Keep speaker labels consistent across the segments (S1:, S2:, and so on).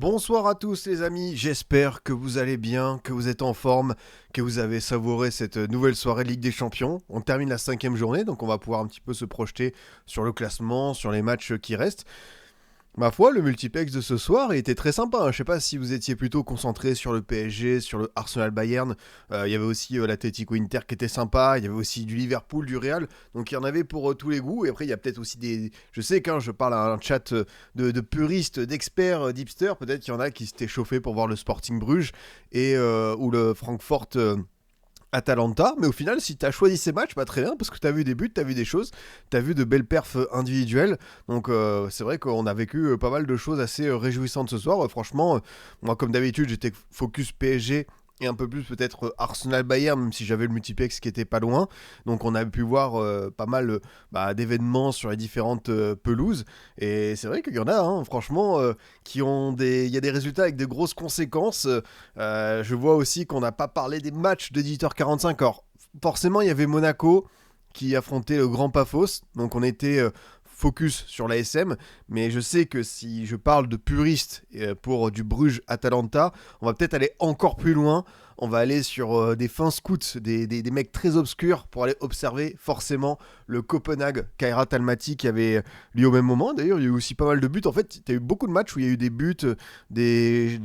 S1: Bonsoir à tous les amis, j'espère que vous allez bien, que vous êtes en forme, que vous avez savouré cette nouvelle soirée de Ligue des Champions. On termine la 5e journée, donc on va pouvoir un petit peu se projeter sur le classement, sur les matchs qui restent. Ma foi, le multiplex de ce soir était très sympa, hein. Je sais pas si vous étiez plutôt concentré sur le PSG, sur le Arsenal Bayern. Il y avait aussi l'Atlético Inter qui était sympa. Il y avait aussi du Liverpool, du Real. Donc il y en avait pour tous les goûts. Et après, il y a peut-être aussi des. Je sais quand je parle à un chat de puristes, d'experts, d'hipsters. Peut-être qu'il y en a qui s'étaient chauffés pour voir le Sporting Bruges ou le Francfort. Atalanta, mais au final, si tu as choisi ces matchs, très bien, parce que tu as vu des buts, tu as vu des choses, tu as vu de belles perfs individuelles. Donc, c'est vrai qu'on a vécu pas mal de choses assez réjouissantes ce soir. Franchement, moi, comme d'habitude, j'étais focus PSG et un peu plus peut-être Arsenal-Bayern, même si j'avais le multiplex qui était pas loin. Donc, on a pu voir pas mal d'événements sur les différentes pelouses. Et c'est vrai qu'il y en a, hein, franchement, qui ont des. Il y a des résultats avec de grosses conséquences. Je vois aussi qu'on n'a pas parlé des matchs de 18h45. Alors, forcément, il y avait Monaco qui affrontait le Grand Paphos. Donc, on était focus sur l'ASM. Mais je sais que si je parle de puriste pour du Bruges-Atalanta, on va peut-être aller encore plus loin. On va aller sur des fins scouts, des mecs très obscurs pour aller observer forcément le Copenhague Kairat Almaty qui avait lieu au même moment. D'ailleurs, il y a eu aussi pas mal de buts. En fait, il y a eu beaucoup de matchs où il y a eu des buts, des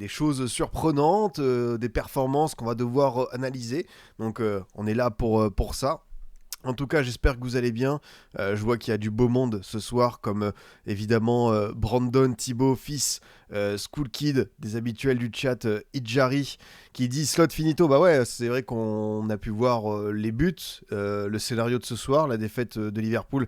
S1: choses surprenantes, des performances qu'on va devoir analyser. Donc on est là pour ça. En tout cas, j'espère que vous allez bien. Je vois qu'il y a du beau monde ce soir, comme évidemment Brandon, Thibaut, Fils, School Kid, des habituels du chat, Idjari, qui dit slot finito. Bah ouais, c'est vrai qu'on a pu voir les buts, le scénario de ce soir, la défaite de Liverpool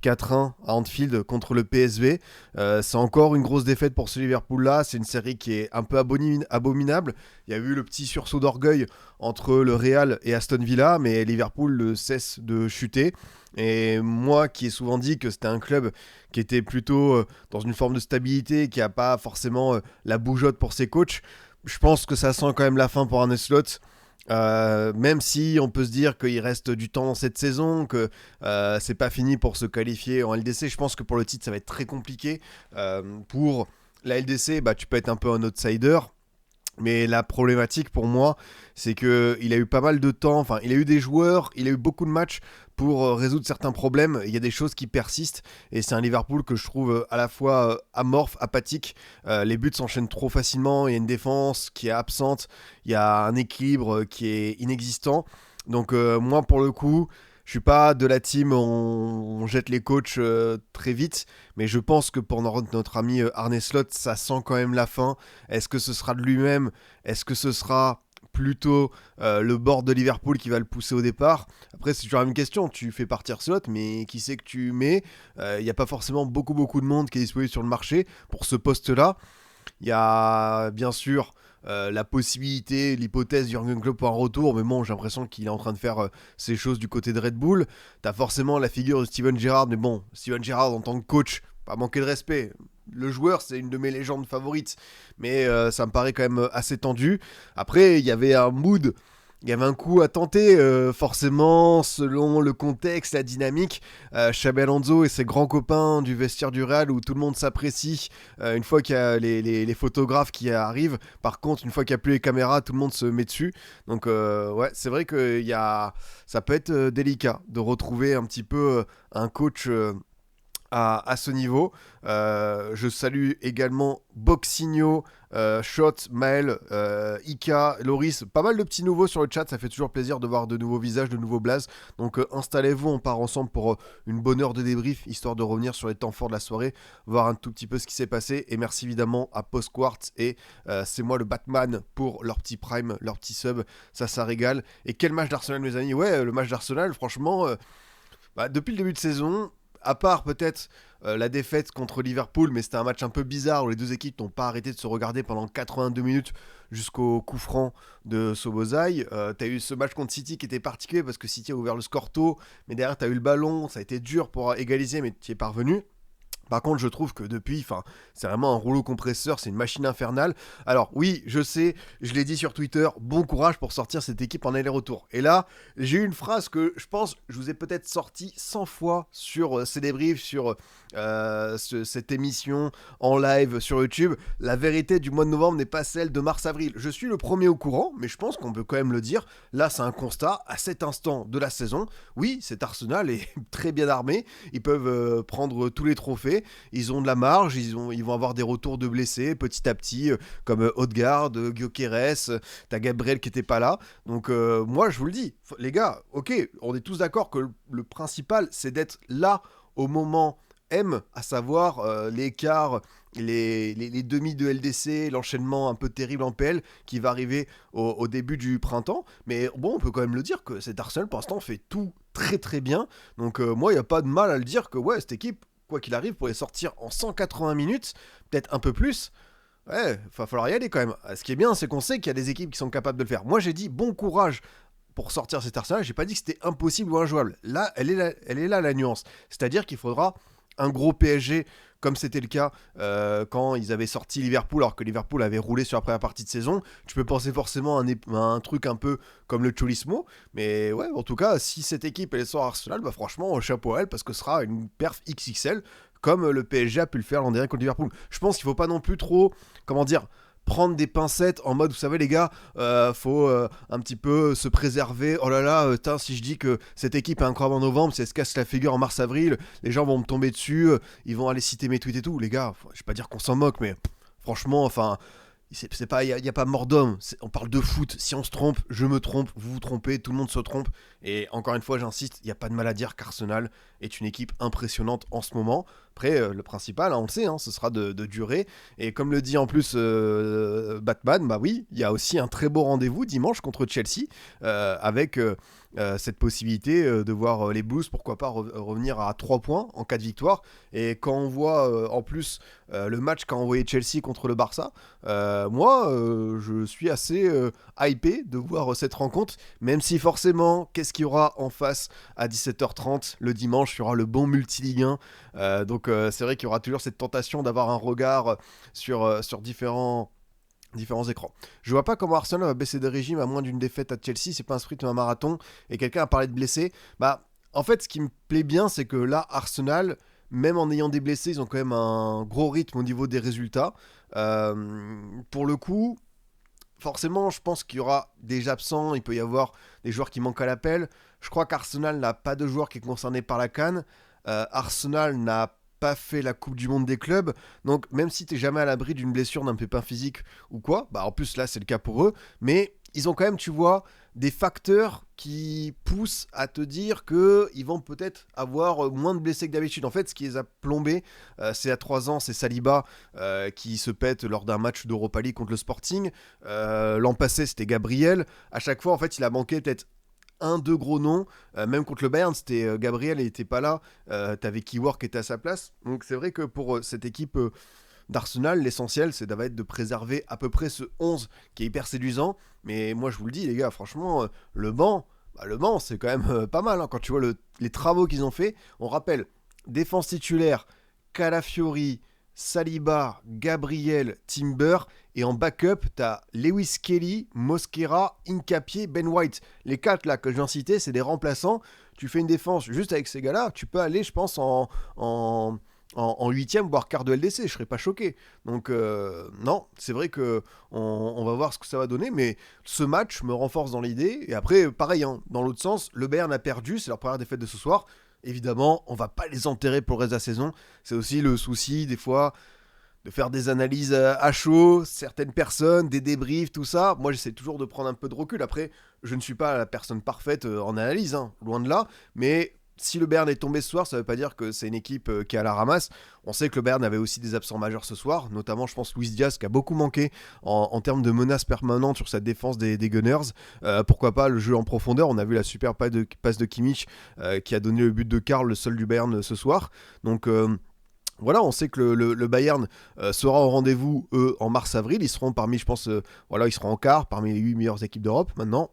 S1: 4-1 à Anfield contre le PSV. C'est encore une grosse défaite pour ce Liverpool-là. C'est une série qui est un peu abominable. Il y a eu le petit sursaut d'orgueil entre le Real et Aston Villa, mais Liverpool ne cesse de chuter. Et moi qui ai souvent dit que c'était un club qui était plutôt dans une forme de stabilité, qui n'a pas forcément la bougeotte pour ses coachs, je pense que ça sent quand même la fin pour Arne Slot. Même si on peut se dire qu'il reste du temps dans cette saison, que c'est pas fini pour se qualifier en LDC, je pense que pour le titre ça va être très compliqué. Pour la LDC, tu peux être un peu un outsider. Mais la problématique pour moi, c'est qu'il a eu pas mal de temps, enfin il a eu des joueurs, il a eu beaucoup de matchs pour résoudre certains problèmes. Il y a des choses qui persistent et c'est un Liverpool que je trouve à la fois amorphe, apathique. Les buts s'enchaînent trop facilement, il y a une défense qui est absente, il y a un équilibre qui est inexistant. Donc moi pour le coup, je suis pas de la team on jette les coachs très vite, mais je pense que pour notre ami Arne Slot, ça sent quand même la fin. Est-ce que ce sera de lui-même? Est-ce que ce sera plutôt le board de Liverpool qui va le pousser au départ? Après, c'est toujours une question. Tu fais partir Slot, mais qui c'est que tu mets? Il n'y a pas forcément beaucoup de monde qui est disponible sur le marché pour ce poste-là. Il y a bien sûr la possibilité, l'hypothèse Jürgen Klopp pour un retour, mais bon, j'ai l'impression qu'il est en train de faire ces choses du côté de Red Bull. T'as forcément la figure de Steven Gerrard, mais bon, Steven Gerrard en tant que coach, pas manquer de respect. Le joueur, c'est une de mes légendes favorites, mais ça me paraît quand même assez tendu. Après, il y avait un mood, il y avait un coup à tenter, forcément, selon le contexte, la dynamique. Xabi Alonso et ses grands copains du vestiaire du Real où tout le monde s'apprécie une fois qu'il y a les photographes qui arrivent. Par contre, une fois qu'il n'y a plus les caméras, tout le monde se met dessus. Donc, ouais, c'est vrai que ça peut être délicat de retrouver un petit peu un coach. À ce niveau. Je salue également Boxigno, Shot, Maël, Ika, Loris, pas mal de petits nouveaux sur le chat, ça fait toujours plaisir de voir de nouveaux visages, de nouveaux blazes. Donc installez-vous, on part ensemble pour une bonne heure de débrief, histoire de revenir sur les temps forts de la soirée, voir un tout petit peu ce qui s'est passé. Et merci évidemment à Postquartz et c'est moi le Batman pour leur petit prime, leur petit sub, ça régale. Et quel match d'Arsenal mes amis? Ouais, le match d'Arsenal, franchement, depuis le début de saison, à part peut-être la défaite contre Liverpool, mais c'était un match un peu bizarre où les deux équipes n'ont pas arrêté de se regarder pendant 82 minutes jusqu'au coup franc de Sobozai. T'as eu ce match contre City qui était particulier parce que City a ouvert le score tôt, mais derrière t'as eu le ballon, ça a été dur pour égaliser, mais tu y es parvenu. Par contre, je trouve que depuis, c'est vraiment un rouleau compresseur, c'est une machine infernale. Alors oui, je sais, je l'ai dit sur Twitter, bon courage pour sortir cette équipe en aller-retour. Et là, j'ai eu une phrase que je pense, je vous ai peut-être sorti 100 fois sur ces débriefs, sur cette émission en live sur YouTube. La vérité du mois de novembre n'est pas celle de mars-avril. Je suis le premier au courant, mais je pense qu'on peut quand même le dire. Là, c'est un constat, à cet instant de la saison. Oui, cet Arsenal est très bien armé, ils peuvent prendre tous les trophées. Ils ont de la marge, ils vont avoir des retours de blessés petit à petit, comme Odegaard, Gyökeres, t'as Gabriel qui était pas là. Donc moi je vous le dis, les gars, ok, on est tous d'accord que le principal c'est d'être là au moment M, à savoir l'écart, les demi de LDC, l'enchaînement un peu terrible en PL qui va arriver au début du printemps. Mais bon, on peut quand même le dire que cet Arsenal pour l'instant fait tout très très bien. Donc moi il n'y a pas de mal à le dire que ouais, cette équipe quoi qu'il arrive, pour les sortir en 180 minutes, peut-être un peu plus, ouais, va falloir y aller quand même. Ce qui est bien, c'est qu'on sait qu'il y a des équipes qui sont capables de le faire. Moi, j'ai dit bon courage pour sortir cet Arsenal, j'ai pas dit que c'était impossible ou injouable. Là, elle est là la nuance. C'est-à-dire qu'il faudra un gros PSG comme c'était le cas quand ils avaient sorti Liverpool, alors que Liverpool avait roulé sur la première partie de saison. Tu peux penser forcément à un truc un peu comme le Cholismo, mais ouais, en tout cas, si cette équipe elle sort Arsenal, bah franchement, chapeau à elle, parce que ce sera une perf XXL, comme le PSG a pu le faire l'an dernier contre Liverpool. Je pense qu'il faut pas non plus trop, comment dire, prendre des pincettes en mode, vous savez les gars, faut un petit peu se préserver. Oh là là, si je dis que cette équipe est incroyable en novembre, si elle se casse la figure en mars-avril, les gens vont me tomber dessus, ils vont aller citer mes tweets et tout. Les gars, je vais pas dire qu'on s'en moque, mais franchement, enfin, c'est pas, y a pas mort d'homme. On parle de foot. Si on se trompe, je me trompe, vous vous trompez, tout le monde se trompe. Et encore une fois, j'insiste, il n'y a pas de mal à dire qu'Arsenal est une équipe impressionnante en ce moment. Après, le principal, on le sait, ce sera de durer. Et comme le dit en plus Batman, bah oui, il y a aussi un très beau rendez-vous dimanche contre Chelsea, avec cette possibilité de voir les Blues, pourquoi pas revenir à 3 points en cas de victoire. Et quand on voit en plus le match qu'a envoyé Chelsea contre le Barça, moi, je suis assez hypé de voir cette rencontre, même si forcément, qu'est-ce qu'il y aura en face à 17h30 le dimanche, il y aura le bon multi-Ligue 1. Donc c'est vrai qu'il y aura toujours cette tentation d'avoir un regard sur différents écrans. Je vois pas comment Arsenal va baisser de régime à moins d'une défaite à Chelsea, c'est pas un sprint ou un marathon, et quelqu'un a parlé de blessés. Bah, en fait, ce qui me plaît bien, c'est que là, Arsenal, même en ayant des blessés, ils ont quand même un gros rythme au niveau des résultats. Pour le coup, forcément, je pense qu'il y aura des absents, il peut y avoir des joueurs qui manquent à l'appel. Je crois qu'Arsenal n'a pas de joueur qui est concerné par la CAN. Arsenal n'a pas fait la Coupe du Monde des clubs, donc même si t'es jamais à l'abri d'une blessure, d'un pépin physique ou quoi, bah en plus là c'est le cas pour eux, mais ils ont quand même, tu vois, des facteurs qui poussent à te dire que ils vont peut-être avoir moins de blessés que d'habitude. En fait, ce qui les a plombés, c'est à 3 ans, c'est Saliba qui se pète lors d'un match d'Europa League contre le Sporting. L'an passé, c'était Gabriel. À chaque fois, en fait, il a manqué peut-être un, deux gros noms, même contre le Bayern, c'était Gabriel, il était pas là, t'avais Keyword qui était à sa place, donc c'est vrai que pour cette équipe d'Arsenal, l'essentiel c'est de préserver à peu près ce 11 qui est hyper séduisant, mais moi je vous le dis les gars, franchement, le banc c'est quand même pas mal, quand tu vois les travaux qu'ils ont fait. On rappelle, défense titulaire, Calafiori, Saliba, Gabriel, Timber, et en backup, t'as Lewis Kelly, Mosquera, Hincapié, Ben White. Les 4 là que je viens de citer, c'est des remplaçants. Tu fais une défense juste avec ces gars-là, tu peux aller, je pense, en 8ème, voire quart de LDC, je serais pas choqué. Donc non, c'est vrai que on va voir ce que ça va donner, mais ce match me renforce dans l'idée. Et après, pareil, dans l'autre sens, le Bayern a perdu, c'est leur première défaite de ce soir. Évidemment, on va pas les enterrer pour le reste de la saison. C'est aussi le souci, des fois, de faire des analyses à chaud, certaines personnes, des débriefs, tout ça. Moi, j'essaie toujours de prendre un peu de recul. Après, je ne suis pas la personne parfaite en analyse, loin de là. Mais si le Bayern est tombé ce soir, ça ne veut pas dire que c'est une équipe qui est à la ramasse. On sait que le Bayern avait aussi des absents majeurs ce soir, notamment, je pense, Luis Diaz, qui a beaucoup manqué en termes de menaces permanentes sur cette défense des Gunners. Pourquoi pas le jeu en profondeur. On a vu la super passe de Kimmich qui a donné le but de Karl, le seul du Bayern ce soir. Donc voilà, on sait que le Bayern sera au rendez-vous, eux, en mars-avril. Ils seront parmi, je pense, ils seront en quart, parmi les 8 meilleures équipes d'Europe maintenant.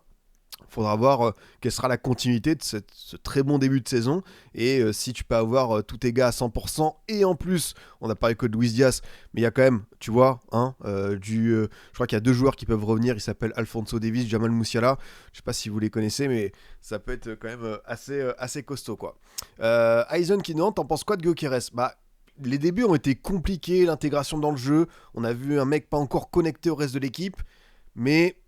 S1: Faudra voir quelle sera la continuité de ce très bon début de saison et si tu peux avoir tous tes gars à 100% et en plus, on a parlé que de Luis Diaz, mais il y a quand même, tu vois, hein, je crois qu'il y a 2 joueurs qui peuvent revenir, ils s'appellent Alphonso Davies, Jamal Musiala, je sais pas si vous les connaissez, mais ça peut être quand même assez costaud quoi. Aizen qui demande, t'en penses quoi de Gyökeres? Bah, les débuts ont été compliqués, l'intégration dans le jeu, on a vu un mec pas encore connecté au reste de l'équipe, mais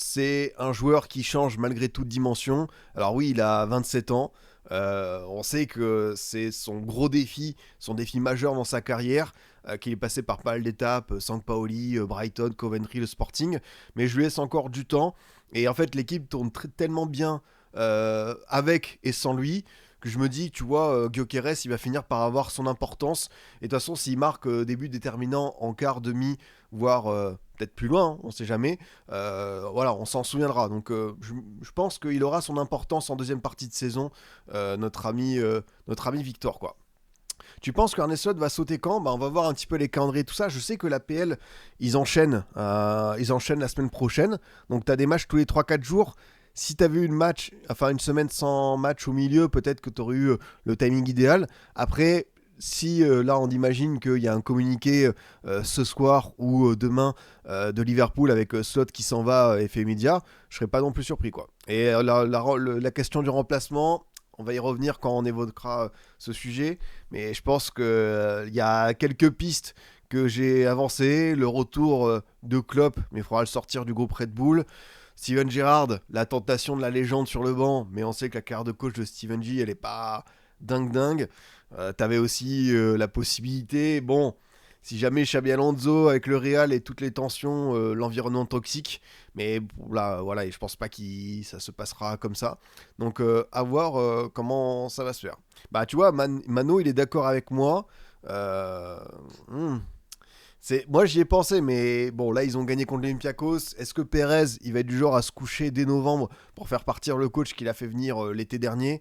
S1: c'est un joueur qui change malgré toute dimension. Alors oui, il a 27 ans. On sait que c'est son défi majeur dans sa carrière, qu'il est passé par pas mal d'étapes, Sampaoli, Brighton, Coventry, le Sporting. Mais je lui laisse encore du temps. Et en fait, l'équipe tourne tellement bien avec et sans lui que je me dis, tu vois, Gyökeres, il va finir par avoir son importance. Et de toute façon, s'il marque des buts déterminants en quart, demi, voire peut-être plus loin, hein, on sait jamais, voilà, on s'en souviendra. Donc je pense qu'il aura son importance en deuxième partie de saison, notre ami Victor, quoi. Tu penses qu'Arne Slot va sauter quand? Bah, on va voir un petit peu les calendriers, tout ça. Je sais que la PL, ils enchaînent la semaine prochaine. Donc tu as des matchs tous les 3-4 jours. Si tu avais eu une semaine sans match au milieu, peut-être que tu aurais eu le timing idéal. Après, si là on imagine qu'il y a un communiqué ce soir ou demain de Liverpool avec Slot qui s'en va et fait média, je serais pas non plus surpris quoi. Et la question du remplacement, on va y revenir quand on évoquera ce sujet, mais je pense qu'il y a quelques pistes que j'ai avancées. Le retour de Klopp, mais il faudra le sortir du groupe Red Bull. Steven Gerrard, la tentation de la légende sur le banc, mais on sait que la carrière de coach de Steven G, elle est pas dingue. T'avais aussi la possibilité, bon, si jamais Xabi Alonso avec le Real et toutes les tensions, l'environnement toxique, mais là, voilà, et je pense pas que ça se passera comme ça. Donc, à voir comment ça va se faire. Bah, tu vois, Mano, il est d'accord avec moi. Euh, hmm. Moi j'y ai pensé, mais bon là ils ont gagné contre l'Olympiakos. Est-ce que Pérez il va être du genre à se coucher dès novembre pour faire partir le coach qu'il a fait venir l'été dernier?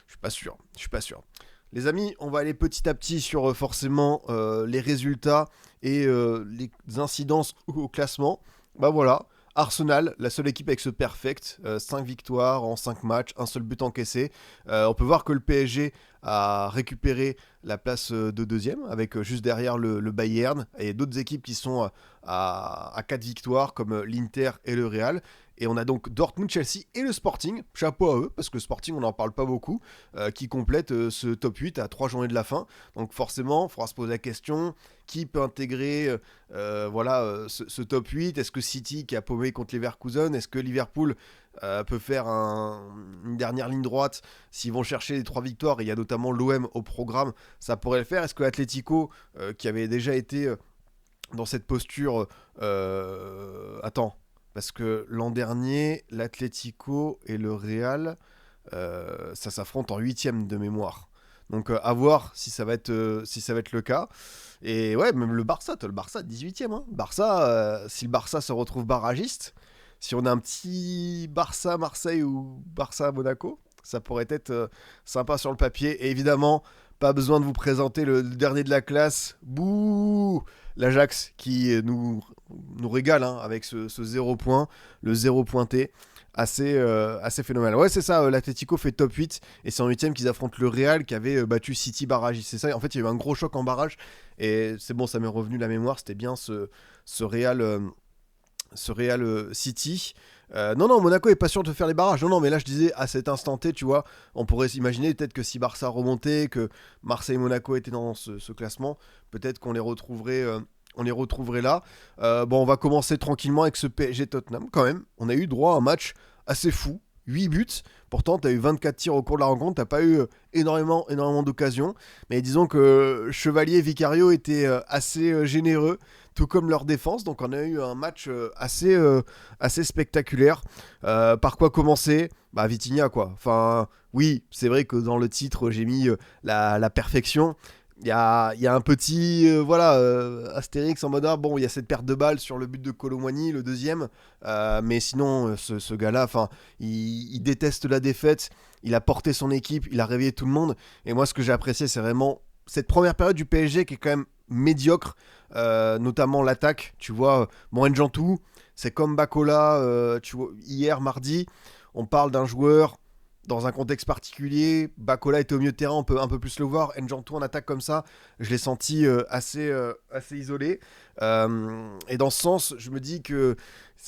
S1: Je suis pas sûr. Je suis pas sûr. Les amis, on va aller petit à petit sur forcément les résultats et les incidences au classement. Bah voilà, Arsenal, la seule équipe avec ce perfect, 5 victoires en 5 matchs, un seul but encaissé. On peut voir que le PSG a récupéré la place de deuxième, avec juste derrière le Bayern, et d'autres équipes qui sont à 4 victoires, comme l'Inter et le Real. Et on a donc Dortmund, Chelsea et le Sporting, chapeau à eux, parce que le Sporting on n'en parle pas beaucoup, qui complète ce top 8 à 3 journées de la fin. Donc forcément, il faudra se poser la question, qui peut intégrer ce top 8? Est-ce que City qui a paumé contre Leverkusen? Est-ce que Liverpool peut faire une dernière ligne droite s'ils vont chercher les 3 victoires? Et il y a notamment l'OM au programme, ça pourrait le faire. Est-ce que Atlético, qui avait déjà été dans cette posture... attends, parce que l'an dernier, l'Atlético et le Real, ça s'affronte en 8ème de mémoire. Donc à voir si ça va être le cas. Et ouais, même le Barça, 18ème. Hein. Si le Barça se retrouve barragiste, si on a un petit Barça-Marseille ou Barça-Monaco, ça pourrait être sympa sur le papier. Et évidemment, pas besoin de vous présenter le dernier de la classe. Bouh, l'Ajax qui nous régale hein, avec ce 0 point, le 0 pointé. Assez phénoménal. Ouais, c'est ça, l'Atlético fait top 8 et c'est en 8ème qu'ils affrontent le Real qui avait battu City barrage. C'est ça, en fait, il y a eu un gros choc en barrage et c'est bon, ça m'est revenu la mémoire, c'était bien ce Real City. Non, Monaco est pas sûr de faire les barrages. Non, mais là je disais à cet instant T, tu vois, on pourrait s'imaginer peut-être que si Barça remontait, que Marseille et Monaco étaient dans ce classement, peut-être qu'on les retrouverait. On les retrouverait là. Bon, on va commencer tranquillement avec ce PSG Tottenham. Quand même, on a eu droit à un match assez fou. 8 buts. Pourtant, tu as eu 24 tirs au cours de la rencontre. Tu n'as pas eu énormément d'occasions. Mais disons que Chevalier et Vicario étaient assez généreux, tout comme leur défense. Donc, on a eu un match assez spectaculaire. Par quoi commencer? Bah, Vitinha, quoi. Enfin, oui, c'est vrai que dans le titre, j'ai mis la perfection. Il y a un petit Astérix en mode bon, il y a cette perte de balle sur le but de Colomwani, le deuxième, mais sinon ce gars-là, il déteste la défaite, il a porté son équipe, il a réveillé tout le monde, et moi ce que j'ai apprécié c'est vraiment cette première période du PSG qui est quand même médiocre, notamment l'attaque, tu vois, Morene Jantou, c'est comme Bacola, tu vois, hier mardi. on parle d'un joueur dans un contexte particulier. Bakola était au milieu de terrain, on peut un peu plus le voir. N'Jantou en attaque comme ça, je l'ai senti assez isolé. Et dans ce sens, je me dis que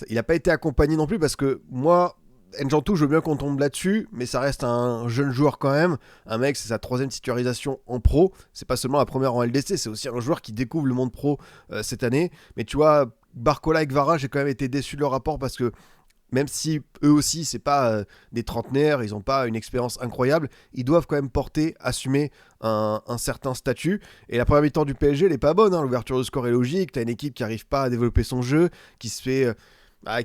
S1: il n'a pas été accompagné non plus parce que moi, N'Jantou, je veux bien qu'on tombe là-dessus, mais ça reste un jeune joueur quand même. Un mec, c'est sa 3e titularisation en pro. C'est pas seulement la première en LDC, c'est aussi un joueur qui découvre le monde pro cette année. Mais tu vois, Barcola et Gvara, j'ai quand même été déçu de leur rapport parce que même si eux aussi, c'est pas des trentenaires, ils n'ont pas une expérience incroyable, ils doivent quand même porter, assumer un certain statut. Et la première mi-temps du PSG, elle est pas bonne. Hein. L'ouverture de score est logique. T'as une équipe qui n'arrive pas à développer son jeu, qui se fait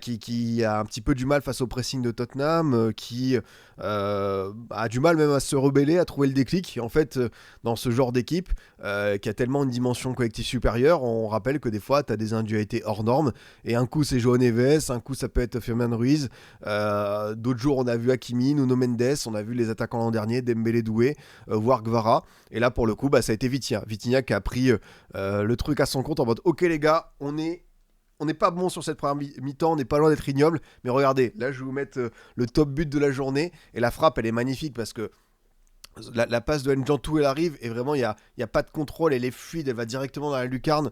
S1: qui a un petit peu du mal face au pressing de Tottenham, qui a du mal même à se rebeller, à trouver le déclic. Et en fait, dans ce genre d'équipe qui a tellement une dimension collective supérieure, on rappelle que des fois, tu as des individualités hors normes. Et un coup, c'est João Neves, un coup, ça peut être Firmino Ruiz. D'autres jours, on a vu Hakimi, Nuno Mendes, on a vu les attaquants l'an dernier, Dembélé, Doué, voire Gvara. Et là, pour le coup, ça a été Vitinha. Vitinha qui a pris le truc à son compte en mode « Ok les gars, on n'est pas bon sur cette première mi-temps, on n'est pas loin d'être ignoble, mais regardez, là je vais vous mettre le top but de la journée, et la frappe elle est magnifique parce que la passe de N'Jantou elle arrive, et vraiment il y a pas de contrôle, elle est fluide, elle va directement dans la lucarne.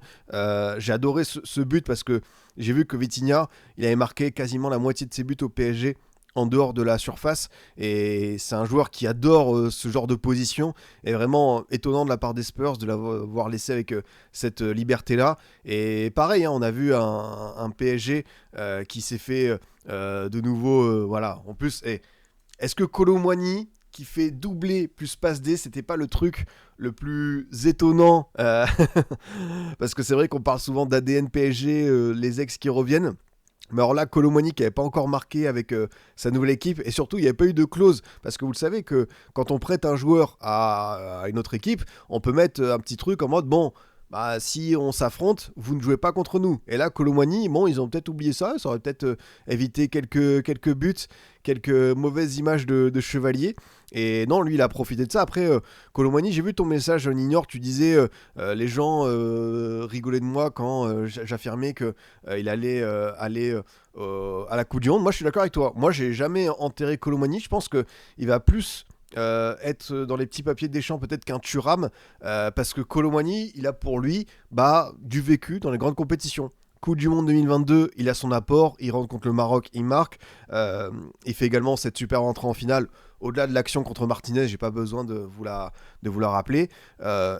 S1: J'ai adoré ce but parce que j'ai vu que Vitinha, il avait marqué quasiment la moitié de ses buts au PSG en dehors de la surface, et c'est un joueur qui adore ce genre de position, et vraiment étonnant de la part des Spurs de l'avoir laissé avec cette liberté-là. Et pareil, hein, on a vu un PSG qui s'est fait de nouveau, voilà, en plus, est-ce que Kolo Muani qui fait doubler plus passe D, c'était pas le truc le plus étonnant parce que c'est vrai qu'on parle souvent d'ADN PSG, les ex qui reviennent. Mais alors là, Kolo Muani qui n'avait pas encore marqué avec sa nouvelle équipe, et surtout il n'y avait pas eu de clause, parce que vous le savez que quand on prête un joueur à une autre équipe, on peut mettre un petit truc en mode bon, si on s'affronte, vous ne jouez pas contre nous. Et là, Kolo Muani, bon, ils ont peut-être oublié ça aurait peut-être évité quelques buts, quelques mauvaises images de chevalier. Et non, lui, il a profité de ça. Après, Kolo Muani, j'ai vu ton message, Nignor, tu disais les gens rigolaient de moi quand j'affirmais qu'il allait aller à la Coupe du Monde. Moi, je suis d'accord avec toi. Moi, j'ai jamais enterré Kolo Muani. Je pense qu'il va plus être dans les petits papiers de Deschamps peut-être qu'un Thuram, parce que Kolo Muani, il a pour lui du vécu dans les grandes compétitions. Coupe du Monde 2022, il a son apport, il rentre contre le Maroc, il marque, il fait également cette super entrée en finale. Au-delà de l'action contre Martinez, j'ai pas besoin de vous la rappeler.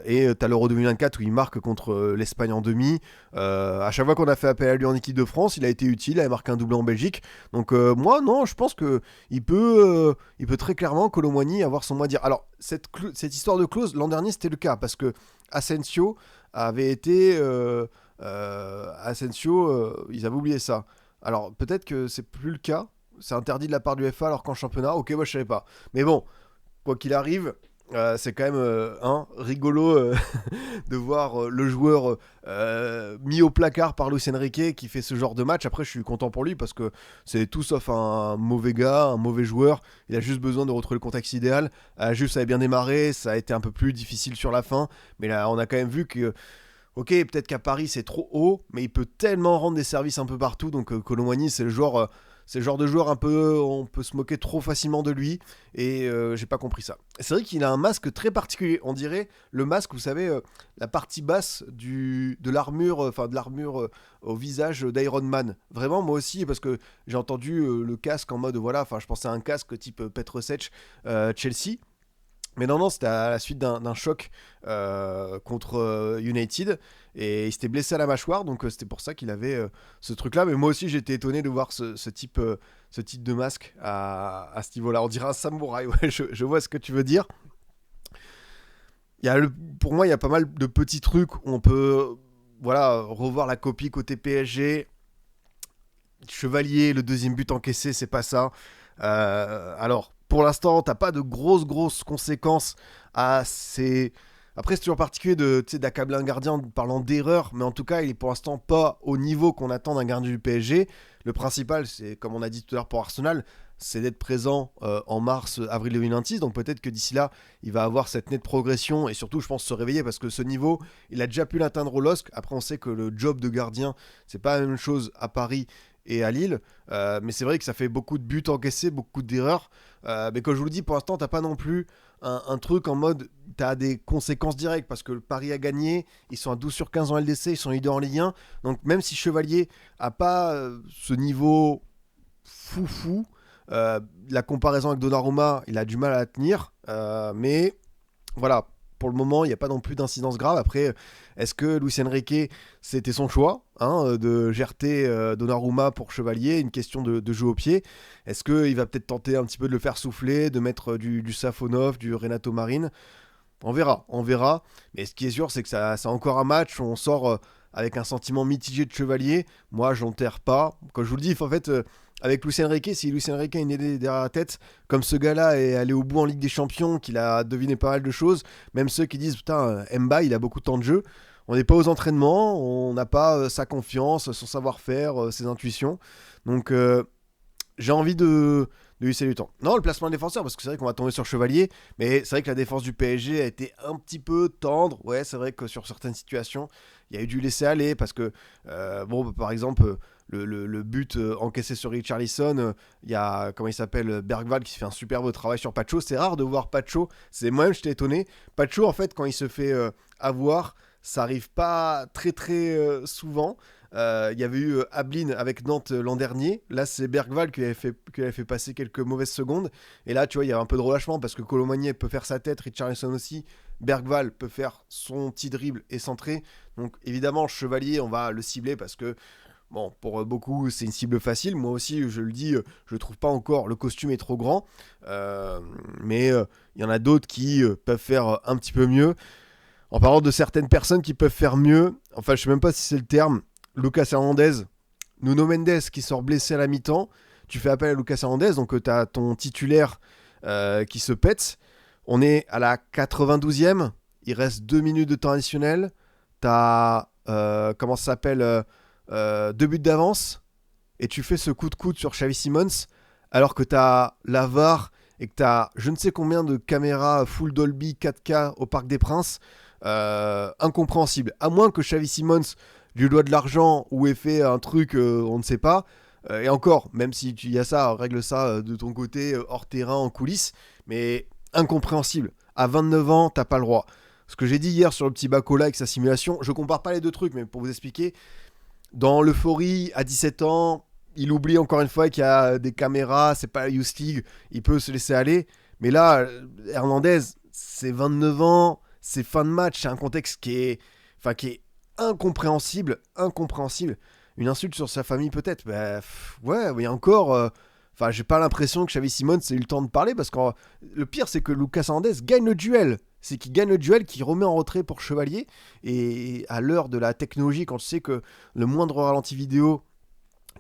S1: Et t'as l'Euro 2024 où il marque contre l'Espagne en demi. À chaque fois qu'on a fait appel à lui en équipe de France, il a été utile, il a marqué un doublé en Belgique. Donc moi, non, je pense que il peut très clairement, Kolo Muani, avoir son mot à dire. Alors, cette histoire de clause, l'an dernier, c'était le cas, parce que Asensio avait été... ils avaient oublié ça. Alors, peut-être que c'est plus le cas. C'est interdit de la part du FA alors qu'en championnat, ok, moi je savais pas. Mais bon, quoi qu'il arrive, c'est quand même rigolo de voir le joueur mis au placard par Luis Enrique qui fait ce genre de match. Après, je suis content pour lui parce que c'est tout sauf un mauvais gars, un mauvais joueur. Il a juste besoin de retrouver le contexte idéal. Juste, ça avait bien démarré, ça a été un peu plus difficile sur la fin. Mais là, on a quand même vu que ok, peut-être qu'à Paris c'est trop haut, mais il peut tellement rendre des services un peu partout. Donc Kolo Muani, c'est le genre de joueur un peu, on peut se moquer trop facilement de lui, et j'ai pas compris ça. C'est vrai qu'il a un masque très particulier. On dirait le masque, vous savez, la partie basse de l'armure, au visage d'Iron Man. Vraiment, moi aussi, parce que j'ai entendu le casque en mode voilà, je pensais à un casque type Petrovic, Chelsea. Mais non, c'était à la suite d'un choc contre United, et il s'était blessé à la mâchoire, donc c'était pour ça qu'il avait ce truc-là. Mais moi aussi, j'étais étonné de voir ce type de masque à ce niveau-là. On dirait un samouraï, ouais, je vois ce que tu veux dire. Pour moi, il y a pas mal de petits trucs où on peut revoir la copie côté PSG. Chevalier, le deuxième but encaissé, c'est pas ça. Alors, pour l'instant, t'as pas de grosses conséquences à ces... Après, c'est toujours particulier d'accabler un gardien en parlant d'erreur, mais en tout cas, il est pour l'instant pas au niveau qu'on attend d'un gardien du PSG. Le principal, c'est, comme on a dit tout à l'heure pour Arsenal, c'est d'être présent en mars-avril 2026. Donc peut-être que d'ici là, il va avoir cette nette progression, et surtout, je pense, se réveiller, parce que ce niveau, il a déjà pu l'atteindre au LOSC. Après, on sait que le job de gardien, c'est pas la même chose à Paris et à Lille. Mais c'est vrai que ça fait beaucoup de buts encaissés, beaucoup d'erreurs. Mais comme je vous le dis, pour l'instant, t'as pas non plus un truc en mode t'as des conséquences directes parce que le Paris a gagné, ils sont à 12 sur 15 en LDC, ils sont leaders en Ligue 1. Donc même si Chevalier a pas ce niveau fou, la comparaison avec Donnarumma, il a du mal à la tenir. Mais voilà, pour le moment, il n'y a pas non plus d'incidence grave. Après, est-ce que Luis Enrique, c'était son choix de gerter Donnarumma pour Chevalier, une question de jeu au pied. Est-ce qu'il va peut-être tenter un petit peu de le faire souffler, de mettre du Safonov, du Renato Marin? On verra, on verra. Mais ce qui est sûr, c'est que c'est encore un match où on sort avec un sentiment mitigé de Chevalier. Moi, je n'enterre pas. Comme je vous le dis, en fait, avec Luis Enrique, si Luis Enrique a une idée derrière la tête, comme ce gars-là est allé au bout en Ligue des Champions, qu'il a deviné pas mal de choses, même ceux qui disent, putain, Mba, il a beaucoup de temps de jeu. On n'est pas aux entraînements, on n'a pas sa confiance, son savoir-faire, ses intuitions. Donc, j'ai envie de lui saluer du temps. Non, le placement de défenseur, parce que c'est vrai qu'on va tomber sur Chevalier, mais c'est vrai que la défense du PSG a été un petit peu tendre. Ouais, c'est vrai que sur certaines situations, il y a eu du laisser aller, parce que, par exemple, le but encaissé sur Richarlison, il y a, comment il s'appelle, Bergval qui fait un superbe travail sur Pacho. C'est rare de voir Pacho, c'est moi-même, j'étais étonné. Pacho, en fait, quand il se fait avoir, ça arrive pas très très souvent. Il y avait eu Ablin avec Nantes l'an dernier. Là, c'est Bergval qui avait fait passer quelques mauvaises secondes. Et là, tu vois, il y a un peu de relâchement parce que Colomagné peut faire sa tête, Richarlison aussi. Bergval peut faire son petit dribble et centrer. Donc, évidemment, Chevalier, on va le cibler parce que, bon, pour beaucoup, c'est une cible facile. Moi aussi, je le dis, je trouve pas encore le costume est trop grand. Mais il y en a d'autres qui peuvent faire un petit peu mieux. En parlant de certaines personnes qui peuvent faire mieux, enfin, je sais même pas si c'est le terme. Lucas Hernandez, Nuno Mendes qui sort blessé à la mi-temps. Tu fais appel à Lucas Hernandez, donc tu as ton titulaire qui se pète. On est à la 92e, il reste 2 minutes de temps additionnel. Tu as, comment ça s'appelle, 2 buts d'avance. Et tu fais ce coup de coude sur Xavi Simons, alors que tu as la VAR et que tu as je ne sais combien de caméras full Dolby 4K au Parc des Princes. Incompréhensible. À moins que Xavi Simons lui doit de l'argent ou ait fait un truc, on ne sait pas. Et encore, même si tu y a ça, règle ça de ton côté, hors terrain, en coulisses. Mais incompréhensible. À 29 ans, t'as pas le droit. Ce que j'ai dit hier sur le petit Bacola avec sa simulation, je compare pas les deux trucs, mais pour vous expliquer, dans l'euphorie, à 17 ans, il oublie encore une fois qu'il y a des caméras, c'est pas la Youth League, il peut se laisser aller. Mais là, Hernandez, c'est 29 ans, c'est fin de match, c'est un contexte qui est incompréhensible. Une insulte sur sa famille peut-être, ouais, mais encore, j'ai pas l'impression que Xavi Simons ait eu le temps de parler parce que le pire c'est que Lucas Hernandez gagne le duel. C'est qu'il gagne le duel, qu'il remet en retrait pour Chevalier. Et à l'heure de la technologie, quand tu sais que le moindre ralenti vidéo,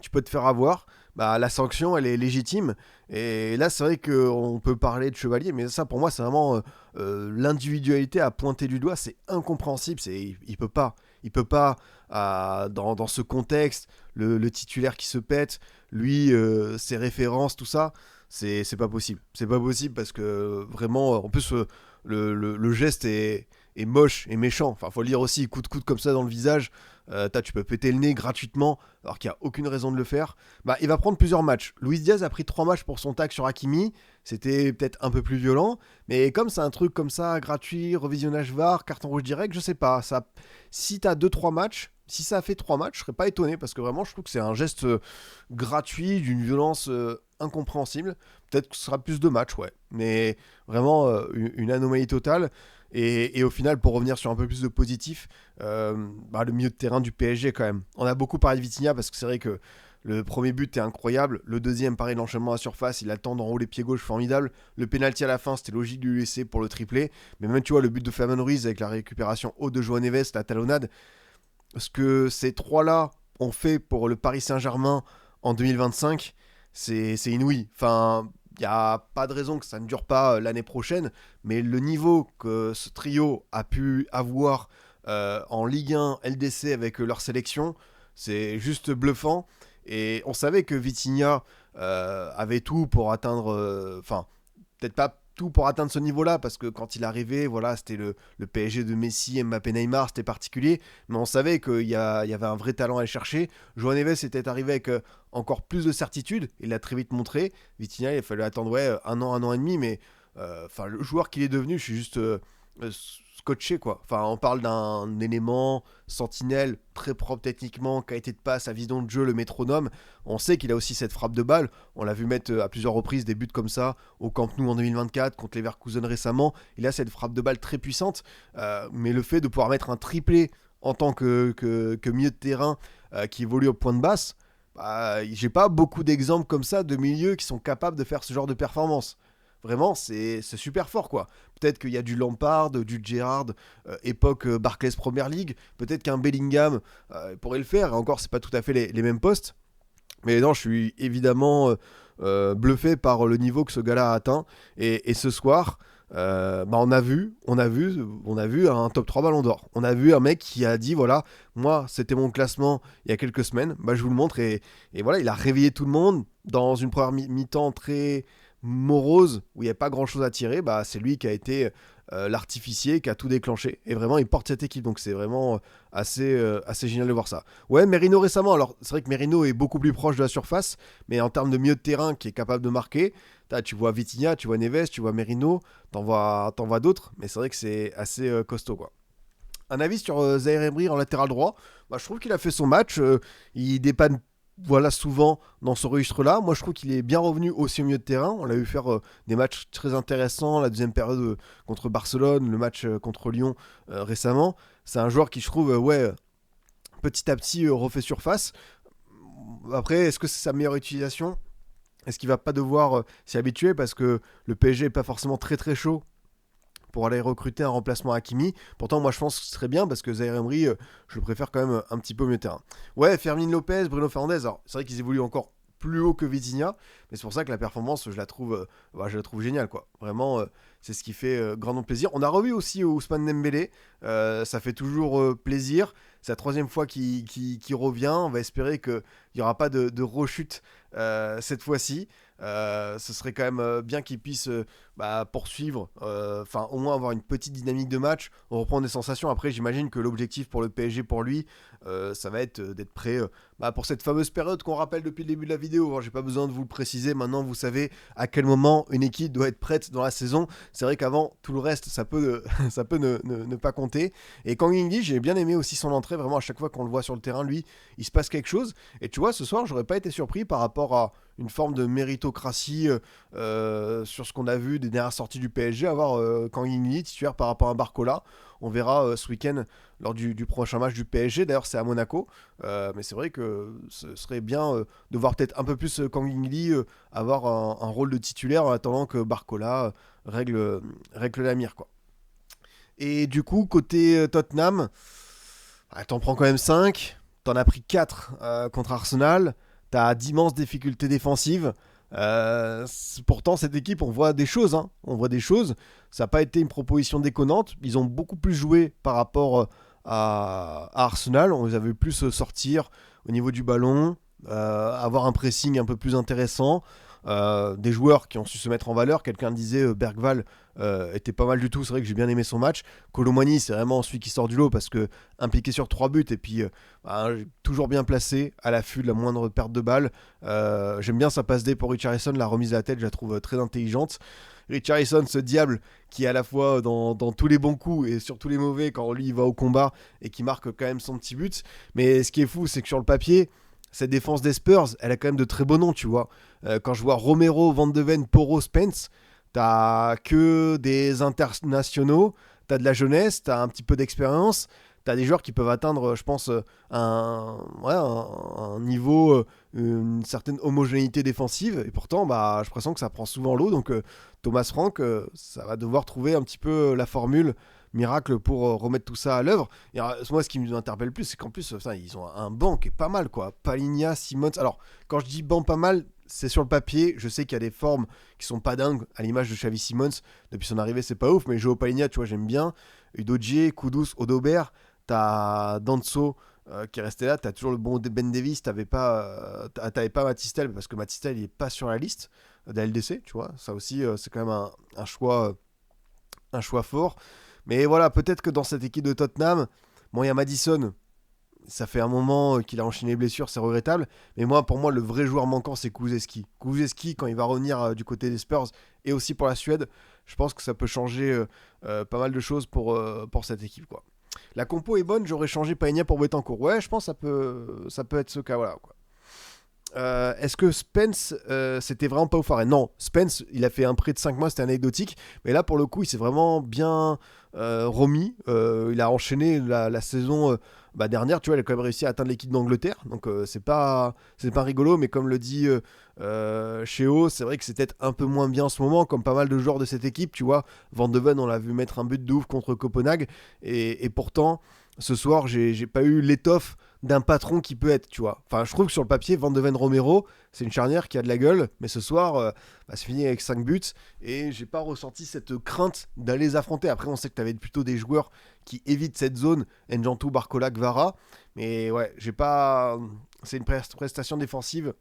S1: tu peux te faire avoir, bah, la sanction, elle est légitime. Et là, c'est vrai qu'on peut parler de Chevalier, mais ça, pour moi, c'est vraiment l'individualité à pointer du doigt. C'est incompréhensible. Il peut pas. Il peut pas, dans ce contexte, le titulaire qui se pète, lui, ses références, tout ça, c'est pas possible. C'est pas possible parce que vraiment, en plus, le geste est moche et méchant. Enfin, faut le dire aussi, coup de coude comme ça dans le visage. Tu peux péter le nez gratuitement alors qu'il n'y a aucune raison de le faire. Bah, il va prendre plusieurs matchs. Luis Diaz a pris 3 matchs pour son tag sur Hakimi. C'était peut-être un peu plus violent. Mais comme c'est un truc comme ça, gratuit, revisionnage VAR, carton rouge direct, je sais pas. Si t'as 2-3 matchs, si ça a fait 3 matchs, je serais pas étonné parce que vraiment, je trouve que c'est un geste gratuit, d'une violence incompréhensible. Peut-être que ce sera plus de matchs, ouais. Mais vraiment, une anomalie totale. Et au final, pour revenir sur un peu plus de positif, le milieu de terrain du PSG quand même. On a beaucoup parlé de Vitinha parce que c'est vrai que le premier but est incroyable. Le deuxième, pareil, l'enchaînement à la surface, il a le temps d'enrouler pied gauche, formidable. Le penalty à la fin, c'était logique de lui laisser pour le triplé. Mais même, tu vois, le but de Fabien Ruiz avec la récupération haute de João Neves, la talonnade. Ce que ces trois-là ont fait pour le Paris Saint-Germain en 2025, c'est inouï. Enfin, il n'y a pas de raison que ça ne dure pas l'année prochaine, mais le niveau que ce trio a pu avoir en Ligue 1, LDC avec leur sélection, c'est juste bluffant. Et on savait que Vitinha avait tout pour atteindre, peut-être pas tout pour atteindre ce niveau-là, parce que quand il est arrivé, voilà, c'était le PSG de Messi, Mbappé, Neymar, c'était particulier, mais on savait qu'il y avait un vrai talent à aller chercher. Joao Neves était arrivé avec encore plus de certitude, il l'a très vite montré. Vitinha, il a fallu attendre un an et demi, mais le joueur qu'il est devenu, je suis juste scotché, quoi. Enfin, on parle d'un élément sentinelle, très propre techniquement, qualité de passe, sa vision de jeu, le métronome. On sait qu'il a aussi cette frappe de balle. On l'a vu mettre à plusieurs reprises des buts comme ça au Camp Nou en 2024, contre Leverkusen récemment. Il a cette frappe de balle très puissante, mais le fait de pouvoir mettre un triplé en tant que milieu de terrain qui évolue au point de basse, j'ai pas beaucoup d'exemples comme ça de milieux qui sont capables de faire ce genre de performance. Vraiment, c'est super fort, quoi. Peut-être qu'il y a du Lampard, du Gerrard, époque Barclays Premier League. Peut-être qu'un Bellingham pourrait le faire. Et encore, c'est pas tout à fait les mêmes postes. Mais non, je suis évidemment bluffé par le niveau que ce gars-là a atteint. Et ce soir, on a vu un top 3 Ballon d'Or. On a vu un mec qui a dit, voilà, moi, c'était mon classement il y a quelques semaines. Je vous le montre. Et voilà, il a réveillé tout le monde dans une première mi-temps très morose où il n'y a pas grand chose à tirer. C'est lui qui a été l'artificier, qui a tout déclenché, et vraiment il porte cette équipe, donc c'est vraiment assez génial de voir ça. Ouais, Merino récemment, alors c'est vrai que Merino est beaucoup plus proche de la surface, mais en termes de milieu de terrain qui est capable de marquer, tu vois Vitinha, tu vois Neves, tu vois Merino, t'en vois d'autres, mais c'est vrai que c'est assez costaud, quoi. Un avis sur Zaïre Emery en latéral droit. Je trouve qu'il a fait son match, il dépanne souvent dans ce registre-là. Moi, je trouve qu'il est bien revenu aussi au milieu de terrain. On l'a vu faire des matchs très intéressants. La deuxième période contre Barcelone, le match contre Lyon récemment. C'est un joueur qui, je trouve, petit à petit refait surface. Après, est-ce que c'est sa meilleure utilisation ? Est-ce qu'il va pas devoir s'y habituer, parce que le PSG est pas forcément très très chaud pour aller recruter un remplacement à Hakimi. Pourtant, moi, je pense que ce serait bien, parce que Zaïre Emery, je le préfère quand même un petit peu au milieu de terrain. Ouais, Fermin Lopez, Bruno Fernandes, alors c'est vrai qu'ils évoluent encore plus haut que Vitinha, mais c'est pour ça que la performance, je la trouve géniale, quoi. Vraiment, c'est ce qui fait grandement plaisir. On a revu aussi Ousmane Dembélé, ça fait toujours plaisir. C'est la troisième fois qu'il revient. On va espérer qu'il n'y aura pas de rechute cette fois-ci. Ce serait quand même bien qu'il puisse poursuivre, au moins avoir une petite dynamique de match, on reprend des sensations. Après, j'imagine que l'objectif pour le PSG, pour lui, ça va être d'être prêt pour cette fameuse période qu'on rappelle depuis le début de la vidéo. J'ai pas besoin de vous le préciser, maintenant vous savez à quel moment une équipe doit être prête dans la saison. C'est vrai qu'avant, tout le reste, ça peut ne pas compter. Et Kang In-lee, j'ai bien aimé aussi son entrée. Vraiment, à chaque fois qu'on le voit sur le terrain, lui, il se passe quelque chose. Et tu vois, ce soir, j'aurais pas été surpris par rapport à une forme de méritocratie sur ce qu'on a vu des dernières sorties du PSG, avoir Kang In-lee titulaire par rapport à Barcola. On verra ce week-end lors du prochain match du PSG. D'ailleurs, c'est à Monaco. Mais c'est vrai que ce serait bien de voir peut-être un peu plus Kang In-lee avoir un rôle de titulaire en attendant que Barcola règle la mire, quoi. Et du coup, côté Tottenham, t'en prends quand même 5. T'en as pris 4 contre Arsenal. T'as d'immenses difficultés défensives. Pourtant, cette équipe, on voit des choses. On voit des choses. Ça n'a pas été une proposition déconnante. Ils ont beaucoup plus joué par rapport à Arsenal. On les avait plus sortir au niveau du ballon, avoir un pressing un peu plus intéressant. Des joueurs qui ont su se mettre en valeur. Quelqu'un disait Bergval était pas mal du tout. C'est vrai que j'ai bien aimé son match. Colomani, c'est vraiment celui qui sort du lot, parce que impliqué sur 3 buts, et puis toujours bien placé, à l'affût de la moindre perte de balle. J'aime bien sa passe D pour Richarlison. La remise à la tête, je la trouve très intelligente. Richarlison, ce diable qui est à la fois dans tous les bons coups et sur tous les mauvais quand lui il va au combat, et qui marque quand même son petit but. Mais ce qui est fou, c'est que sur le papier, cette défense des Spurs, elle a quand même de très beaux noms, tu vois. Quand je vois Romero, Van de Ven, Porro, Spence, t'as que des internationaux, t'as de la jeunesse, t'as un petit peu d'expérience, t'as des joueurs qui peuvent atteindre, je pense, un niveau, une certaine homogénéité défensive, et pourtant, j'ai l'impression que ça prend souvent l'eau. Donc Thomas Frank, ça va devoir trouver un petit peu la formule miracle pour remettre tout ça à l'œuvre. Et moi, ce qui m'interpelle le plus, c'est qu'en plus, ils ont un banc qui est pas mal, quoi. Palhinha, Simons. Alors, quand je dis banc pas mal, c'est sur le papier. Je sais qu'il y a des formes qui sont pas dingues, à l'image de Xavi Simons. Depuis son arrivée, c'est pas ouf, mais Joao Palhinha, tu vois, j'aime bien. Udogie, Kudus, Odobert. T'as Danso qui est resté là. T'as toujours le bon Ben Davis. T'avais pas Matistel, parce que Matistel, il est pas sur la liste. de la LDC, tu vois. Ça aussi, c'est quand même un choix fort. Mais voilà, peut-être que dans cette équipe de Tottenham, bon, il y a Madison. Ça fait un moment qu'il a enchaîné les blessures, c'est regrettable. Mais pour moi, le vrai joueur manquant, c'est Kulusevski. Kulusevski, quand il va revenir du côté des Spurs et aussi pour la Suède, je pense que ça peut changer pas mal de choses pour cette équipe, quoi. La compo est bonne, j'aurais changé Païnia pour Betancourt. Ouais, je pense que ça peut être ce cas, voilà, quoi. Est-ce que Spence, c'était vraiment pas ouf? Non, Spence, il a fait un prêt de 5 mois, c'était anecdotique. Mais là, pour le coup, il s'est vraiment bien remis. Il a enchaîné la saison dernière. Tu vois, il a quand même réussi à atteindre l'équipe d'Angleterre. Donc, c'est pas rigolo. Mais comme le dit Cheo, c'est vrai que c'est peut-être un peu moins bien en ce moment, comme pas mal de joueurs de cette équipe. Tu vois, Van de Ven, on l'a vu mettre un but de ouf contre Copenhague. Et pourtant, ce soir, j'ai pas eu l'étoffe d'un patron qui peut être, tu vois. Enfin, je trouve que sur le papier, Van de Ven Romero, c'est une charnière qui a de la gueule, mais ce soir, c'est fini avec 5 buts, et j'ai pas ressenti cette crainte d'aller les affronter. Après, on sait que t'avais plutôt des joueurs qui évitent cette zone, Njantou, Barcola, Gvara, mais ouais, j'ai pas... C'est une prestation défensive,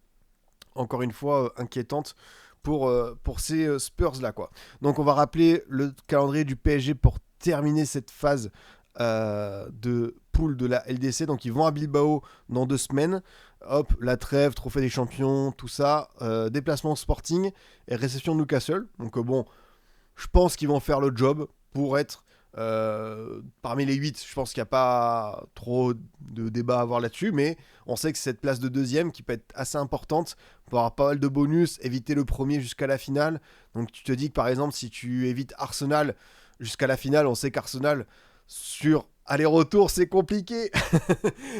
S1: encore une fois, inquiétante pour ces Spurs-là, quoi. Donc, on va rappeler le calendrier du PSG pour terminer cette phase de poule de la LDC. Donc ils vont à Bilbao dans 2 semaines. Hop, la trêve, trophée des champions, tout ça. Déplacement Sporting et réception de Newcastle. Donc bon, je pense qu'ils vont faire le job pour être parmi les 8. Je pense qu'il n'y a pas trop de débat à avoir là-dessus, mais on sait que c'est cette place de deuxième qui peut être assez importante pour avoir pas mal de bonus, éviter le premier jusqu'à la finale. Donc tu te dis que par exemple, si tu évites Arsenal jusqu'à la finale, on sait qu'Arsenal sur aller-retour, c'est compliqué.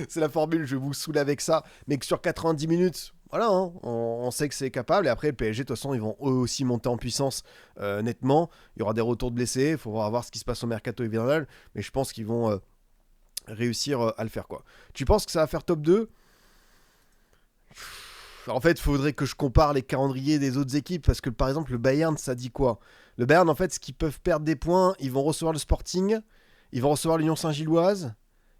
S1: C'est la formule, je vous saoule avec ça. Mais que sur 90 minutes, voilà, hein, on sait que c'est capable. Et après, le PSG, de toute façon, ils vont eux aussi monter en puissance nettement. Il y aura des retours de blessés. Il faudra voir ce qui se passe au mercato hivernal. Mais je pense qu'ils vont réussir à le faire, quoi. Tu penses que ça va faire top 2? En fait, il faudrait que je compare les calendriers des autres équipes. Parce que, par exemple, le Bayern, ça dit quoi? Le Bayern, en fait, ce qu'ils peuvent perdre des points, ils vont recevoir le Sporting. Ils vont recevoir l'Union Saint-Gilloise.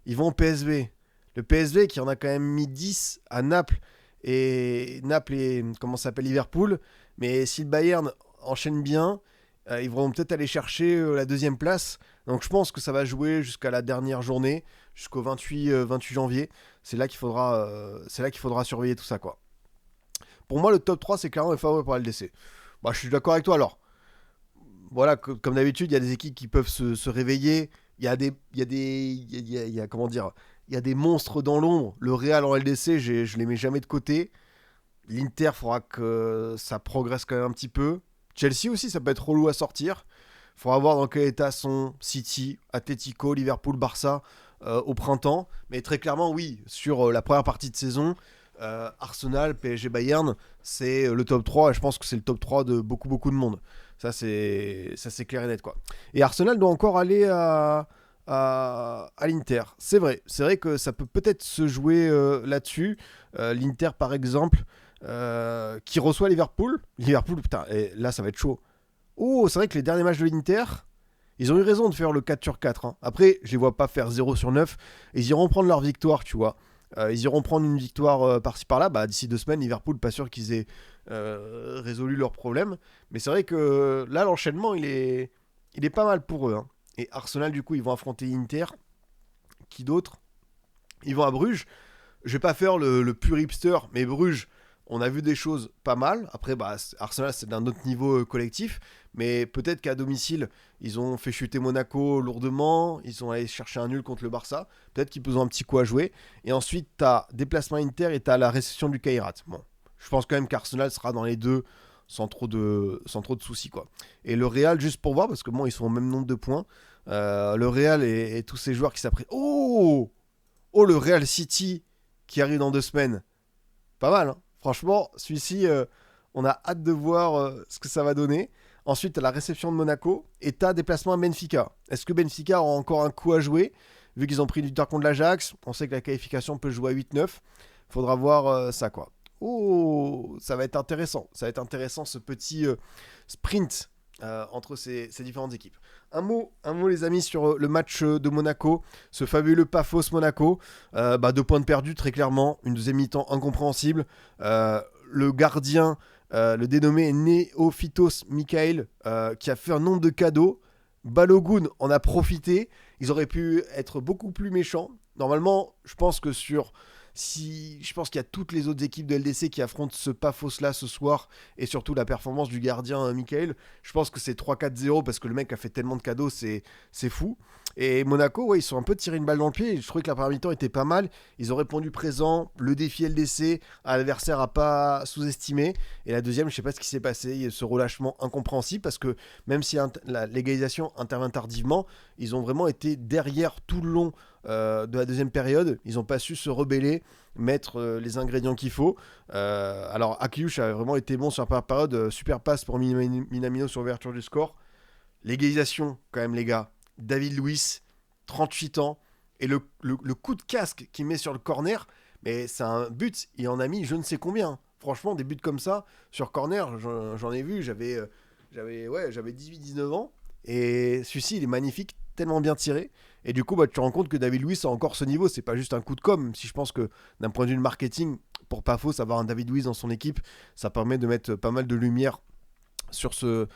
S1: Ils vont au PSV. Le PSV qui en a quand même mis 10 à Naples et comment ça s'appelle, Liverpool. Mais si le Bayern enchaîne bien, ils vont peut-être aller chercher la deuxième place. Donc je pense que ça va jouer jusqu'à la dernière journée, jusqu'au 28 janvier. C'est là qu'il faudra surveiller tout ça, quoi. Pour moi, le top 3, c'est clairement le favori pour la LDC. Bah, je suis d'accord avec toi. Alors, voilà, comme d'habitude, il y a des équipes qui peuvent se réveiller. Comment dire, il y a des monstres dans l'ombre. Le Real en LDC, je les mets jamais de côté. L'Inter, faudra que ça progresse quand même un petit peu. Chelsea aussi, ça peut être relou à sortir. Faudra voir dans quel état sont City, Atletico, Liverpool, Barça au printemps. Mais très clairement, oui, sur la première partie de saison, Arsenal, PSG, Bayern, c'est le top 3. Et je pense que c'est le top 3 de beaucoup, beaucoup de monde. Ça, c'est clair et net, quoi. Et Arsenal doit encore aller à l'Inter. C'est vrai que ça peut peut-être se jouer là-dessus. L'Inter, par exemple, qui reçoit Liverpool. Liverpool, putain, et là, ça va être chaud. Oh, c'est vrai que les derniers matchs de l'Inter, ils ont eu raison de faire le 4 sur 4. Hein. Après, je les vois pas faire 0 sur 9. Ils iront prendre leur victoire, tu vois. Ils iront prendre une victoire par-ci par-là. Bah, d'ici 2 semaines, Liverpool, pas sûr qu'ils aient résolu leurs problèmes. Mais c'est vrai que là, l'enchaînement, il est pas mal pour eux. Hein. Et Arsenal, du coup, ils vont affronter Inter. Qui d'autre? Ils vont à Bruges. Je vais pas faire le pur hipster, mais Bruges, on a vu des choses pas mal. Après, Arsenal, c'est d'un autre niveau collectif. Mais peut-être qu'à domicile, ils ont fait chuter Monaco lourdement. Ils ont allé chercher un nul contre le Barça. Peut-être qu'ils ont un petit coup à jouer. Et ensuite, t'as déplacement Inter et t'as la réception du Kairat. Bon, je pense quand même qu'Arsenal sera dans les deux sans trop de soucis, quoi. Et le Real, juste pour voir, parce que bon, ils sont au même nombre de points. Le Real et tous ces joueurs qui s'apprêtent. Oh, le Real City qui arrive dans 2 semaines. Pas mal, hein. Franchement, celui-ci, on a hâte de voir ce que ça va donner. Ensuite, t'as la réception de Monaco et t'as déplacement à Benfica. Est-ce que Benfica aura encore un coup à jouer? Vu qu'ils ont pris du victoire contre l'Ajax, on sait que la qualification peut jouer à 8-9. Faudra voir ça, quoi. Oh, ça va être intéressant. Ça va être intéressant, ce petit sprint entre ces différentes équipes. Un mot, les amis, sur le match de Monaco, ce fabuleux Pafos Monaco. 2 points de perdu, très clairement. Une deuxième mi-temps incompréhensible. Le gardien le dénommé Néophytos Mikhail, qui a fait un nombre de cadeaux. Balogun en a profité. Ils auraient pu être beaucoup plus méchants. Normalement, je pense que je pense qu'il y a toutes les autres équipes de LDC qui affrontent ce Paphos-là ce soir, et surtout la performance du gardien Michael. Je pense que c'est 3-4-0 parce que le mec a fait tellement de cadeaux, c'est fou. Et Monaco, ouais, ils sont un peu tirés une balle dans le pied. Je trouvais que la première mi-temps était pas mal. Ils ont répondu présent. Le défi LDC à l'adversaire à pas sous-estimer. Et la deuxième, je sais pas ce qui s'est passé. Il y a ce relâchement incompréhensible parce que même si la légalisation intervient tardivement, ils ont vraiment été derrière tout le long de la deuxième période. Ils n'ont pas su se rebeller, mettre les ingrédients qu'il faut. Alors Akiush a vraiment été bon sur la première période. Super passe pour Minamino sur l'ouverture du score. L'égalisation quand même les gars. David Luiz, 38 ans, et le coup de casque qu'il met sur le corner, mais c'est un but, il en a mis je ne sais combien. Franchement, des buts comme ça, sur corner, j'en ai vu, j'avais 18-19 ans, et celui-ci, il est magnifique, tellement bien tiré, et du coup, bah, tu te rends compte que David Luiz a encore ce niveau, c'est pas juste un coup de com', même si je pense que d'un point de vue marketing, pour pas faux, avoir un David Luiz dans son équipe, ça permet de mettre pas mal de lumière sur ce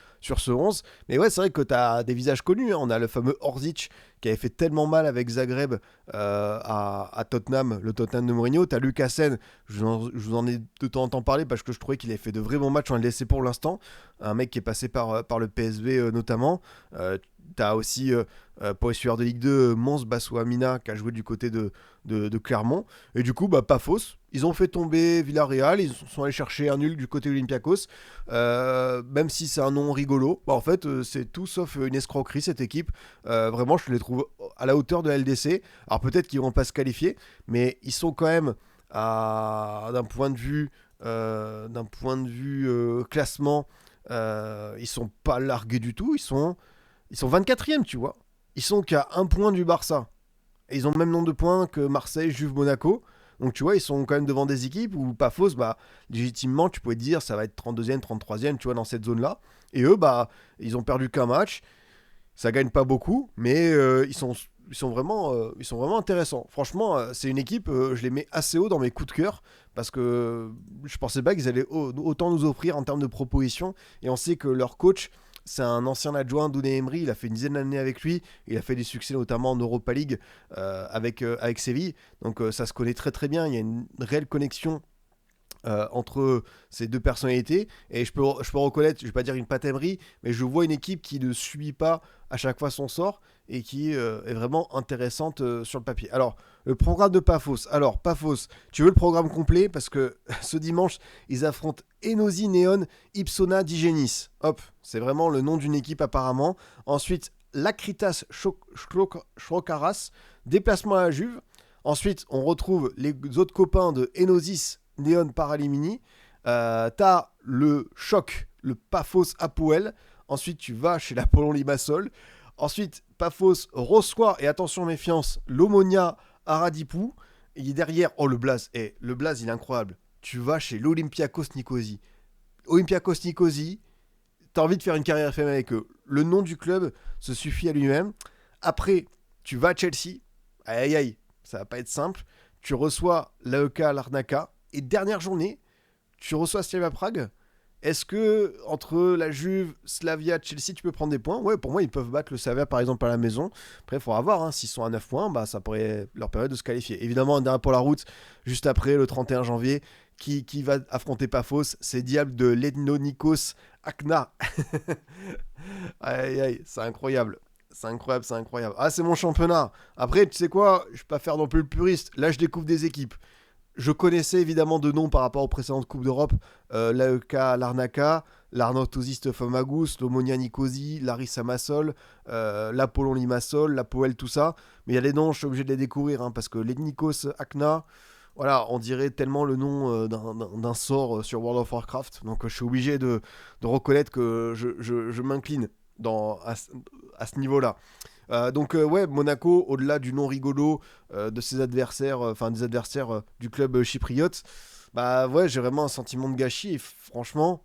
S1: 11. Mais ouais, c'est vrai que tu as des visages connus. Hein. On a le fameux Orzic qui avait fait tellement mal avec Zagreb à Tottenham, le Tottenham de Mourinho. Tu as Lucasen, je vous en ai de temps en temps parlé parce que je trouvais qu'il avait fait de vrais bons matchs. On le laissé pour l'instant. Un mec qui est passé par le PSV notamment. Tu as aussi, pour les suiveurs de Ligue 2, Mons Bassouamina qui a joué du côté de Clermont. Et du coup, bah, pas fausse. Ils ont fait tomber Villarreal, ils sont allés chercher un nul du côté Olympiakos, même si c'est un nom rigolo. Bah, en fait, c'est tout sauf une escroquerie cette équipe. Vraiment, je les trouve à la hauteur de la LDC. Alors peut-être qu'ils vont pas se qualifier, mais ils sont quand même d'un point de vue, classement, ils sont pas largués du tout. Ils sont 24e, tu vois. Ils sont qu'à un point du Barça. Et ils ont le même nombre de points que Marseille, Juve, Monaco. Donc tu vois, ils sont quand même devant des équipes où pas fausse, bah, légitimement, tu pourrais te dire ça va être 32e, 33e, tu vois, dans cette zone-là. Et eux, bah, ils ont perdu qu'un match. Ça gagne pas beaucoup, mais ils sont vraiment intéressants. Franchement, c'est une équipe, je les mets assez haut dans mes coups de cœur parce que je pensais pas qu'ils allaient autant nous offrir en termes de propositions. Et on sait que leur coach, c'est un ancien adjoint d'Unai Emery, il a fait une dizaine d'années avec lui, il a fait des succès notamment en Europa League avec Séville, donc ça se connaît très très bien, il y a une réelle connexion entre ces deux personnalités, et je peux reconnaître, je vais pas dire une patte Emery, mais je vois une équipe qui ne subit pas à chaque fois son sort et qui est vraiment intéressante sur le papier. Alors, le programme de Paphos. Alors, Paphos, tu veux le programme complet parce que ce dimanche, ils affrontent Enosi Neon Ipsona Digenis. Hop, c'est vraiment le nom d'une équipe apparemment. Ensuite, Lakritas Shrokaras, déplacement à la Juve. Ensuite, on retrouve les autres copains de Enosis Neon Paralimini. T'as le choc, le Paphos Apoel. Ensuite, tu vas chez l'Apollon Limassol. Ensuite, Paphos reçoit, et attention méfiance, l'Omonia Aradipou. Et derrière, oh le Blaze, le Blaze il est incroyable. Tu vas chez l'Olympiakos Nicosie. Olympiakos Nicosie, t'as envie de faire une carrière FM avec eux. Le nom du club se suffit à lui-même. Après, tu vas à Chelsea. Aïe aïe aïe, ça va pas être simple. Tu reçois l'AEK Larnaca. Et dernière journée, tu reçois Slavia Prague. Est-ce que entre la Juve, Slavia, Chelsea, tu peux prendre des points? Ouais, pour moi, ils peuvent battre le Slavia par exemple à la maison. Après, il faudra voir. Hein, s'ils sont à 9 points, bah, ça pourrait leur permettre de se qualifier. Évidemment, un dernier pour la route, juste après, le 31 janvier, qui va affronter Paphos? C'est Diable de Lednonikos Akna. Aïe, aïe, c'est incroyable. C'est incroyable, c'est incroyable. Ah, c'est mon championnat. Après, tu sais quoi? Je vais pas faire non plus le puriste. Là, je découvre des équipes. Je connaissais évidemment de nom par rapport aux précédentes Coupes d'Europe, l'AEK Larnaca, l'Arnautosiste Famagus, l'Omonia Nicosie, Larissa Massol, l'Apollon Limassol, l'Apoel, tout ça. Mais il y a des noms, je suis obligé de les découvrir, hein, parce que l'Ethnikos Akna, voilà, on dirait tellement le nom d'un sort sur World of Warcraft. Donc je suis obligé de reconnaître que je m'incline à ce niveau-là. Donc ouais, Monaco, au-delà du nom rigolo de ses adversaires, des adversaires du club chypriote, bah ouais, j'ai vraiment un sentiment de gâchis et franchement,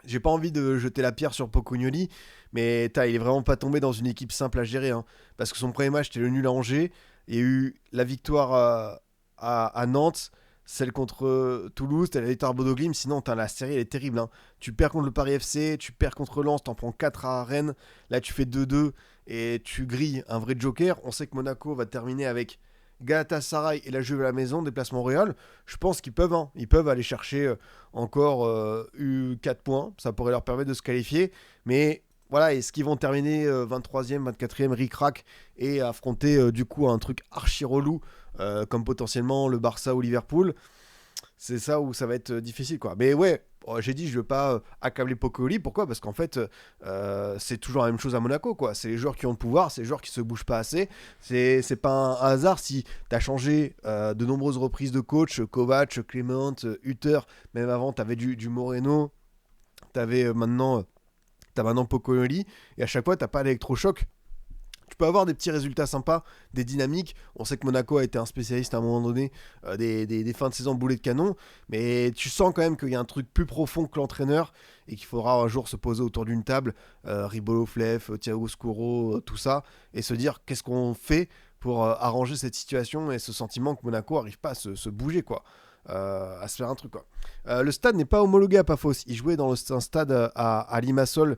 S1: j'ai pas envie de jeter la pierre sur Pocognoli, mais il est vraiment pas tombé dans une équipe simple à gérer, hein, parce que son premier match c'était le nul à Angers, il y a eu la victoire à Nantes, celle contre Toulouse, t'as la victoire Bodo-Glimt, sinon la série elle est terrible. Hein. Tu perds contre le Paris FC, tu perds contre Lens, t'en prends 4 à Rennes, là tu fais 2-2 et tu grilles un vrai joker. On sait que Monaco va terminer avec Galatasaray et la Juve à la maison, déplacement Real. Je pense qu'ils peuvent, hein. Ils peuvent aller chercher encore 4 points, ça pourrait leur permettre de se qualifier, mais voilà, est-ce qu'ils vont terminer 23e, 24e, ric-rac et affronter du coup un truc archi relou comme potentiellement le Barça ou Liverpool? C'est ça où ça va être difficile, quoi. Mais ouais, j'ai dit, je veux pas accabler Pokéoli. Pourquoi? Parce qu'en fait, c'est toujours la même chose à Monaco, quoi. C'est les joueurs qui ont le pouvoir, c'est les joueurs qui se bougent pas assez. C'est pas un hasard si t'as changé de nombreuses reprises de coach, Kovac, Clément, Hutter, même avant, t'avais du Moreno, t'avais t'as maintenant Pokéoli, et à chaque fois, t'as pas l'électrochoc. Tu peux avoir des petits résultats sympas, des dynamiques. On sait que Monaco a été un spécialiste à un moment donné des fins de saison boulets de canon, mais tu sens quand même qu'il y a un truc plus profond que l'entraîneur et qu'il faudra un jour se poser autour d'une table, Ribolo, Flef, Thiago Scuro, tout ça, et se dire qu'est-ce qu'on fait pour arranger cette situation et ce sentiment que Monaco n'arrive pas à se bouger, quoi. À se faire un truc, quoi. Le stade n'est pas homologué à Paphos. Il jouait dans un stade à Limassol,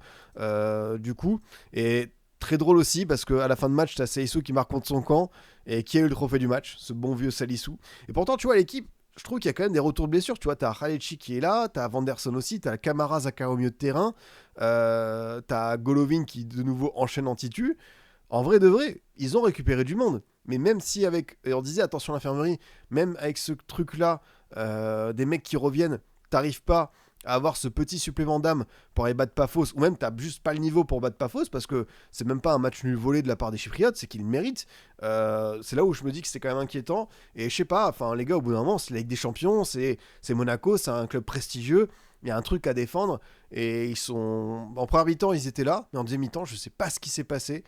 S1: du coup, et très drôle aussi parce qu'à la fin de match, t'as Salissou qui marque contre son camp et qui a eu le trophée du match, ce bon vieux Salissou. Et pourtant, tu vois, l'équipe, je trouve qu'il y a quand même des retours de blessures. Tu vois, t'as Khalechi qui est là, t'as Vanderson aussi, t'as Camara Zaka au milieu de terrain, t'as Golovin qui de nouveau enchaîne en titu. En vrai de vrai, ils ont récupéré du monde. Mais même si avec, et on disait attention à l'infirmerie, même avec ce truc-là, des mecs qui reviennent, t'arrives pas à avoir ce petit supplément d'âme pour aller battre Paphos, ou même t'as juste pas le niveau pour battre Paphos, parce que c'est même pas un match nul volé de la part des Chypriotes, c'est qu'ils le méritent. C'est là où je me dis que c'est quand même inquiétant, et je sais pas, enfin les gars, au bout d'un moment, c'est la Ligue des Champions, c'est Monaco, c'est un club prestigieux, il y a un truc à défendre, et ils sont... En première mi-temps, ils étaient là, mais en deuxième mi-temps, je sais pas ce qui s'est passé.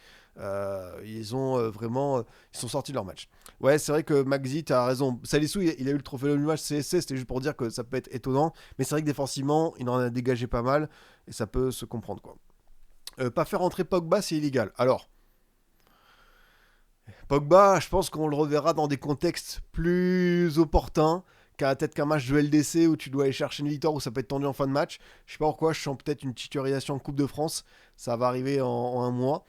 S1: Ils ont vraiment... ils sont sortis de leur match. Ouais, c'est vrai que Maxi, t'as raison. Salissou, il a eu le trophée du match CSC, c'était juste pour dire que ça peut être étonnant, mais c'est vrai que défensivement, il en a dégagé pas mal, et ça peut se comprendre, quoi. Pas faire entrer Pogba, c'est illégal. Alors, Pogba, je pense qu'on le reverra dans des contextes plus opportuns peut-être qu'un match de LDC où tu dois aller chercher une victoire où ça peut être tendu en fin de match. Je sais pas pourquoi, je sens peut-être une titularisation en Coupe de France. Ça va arriver en un mois,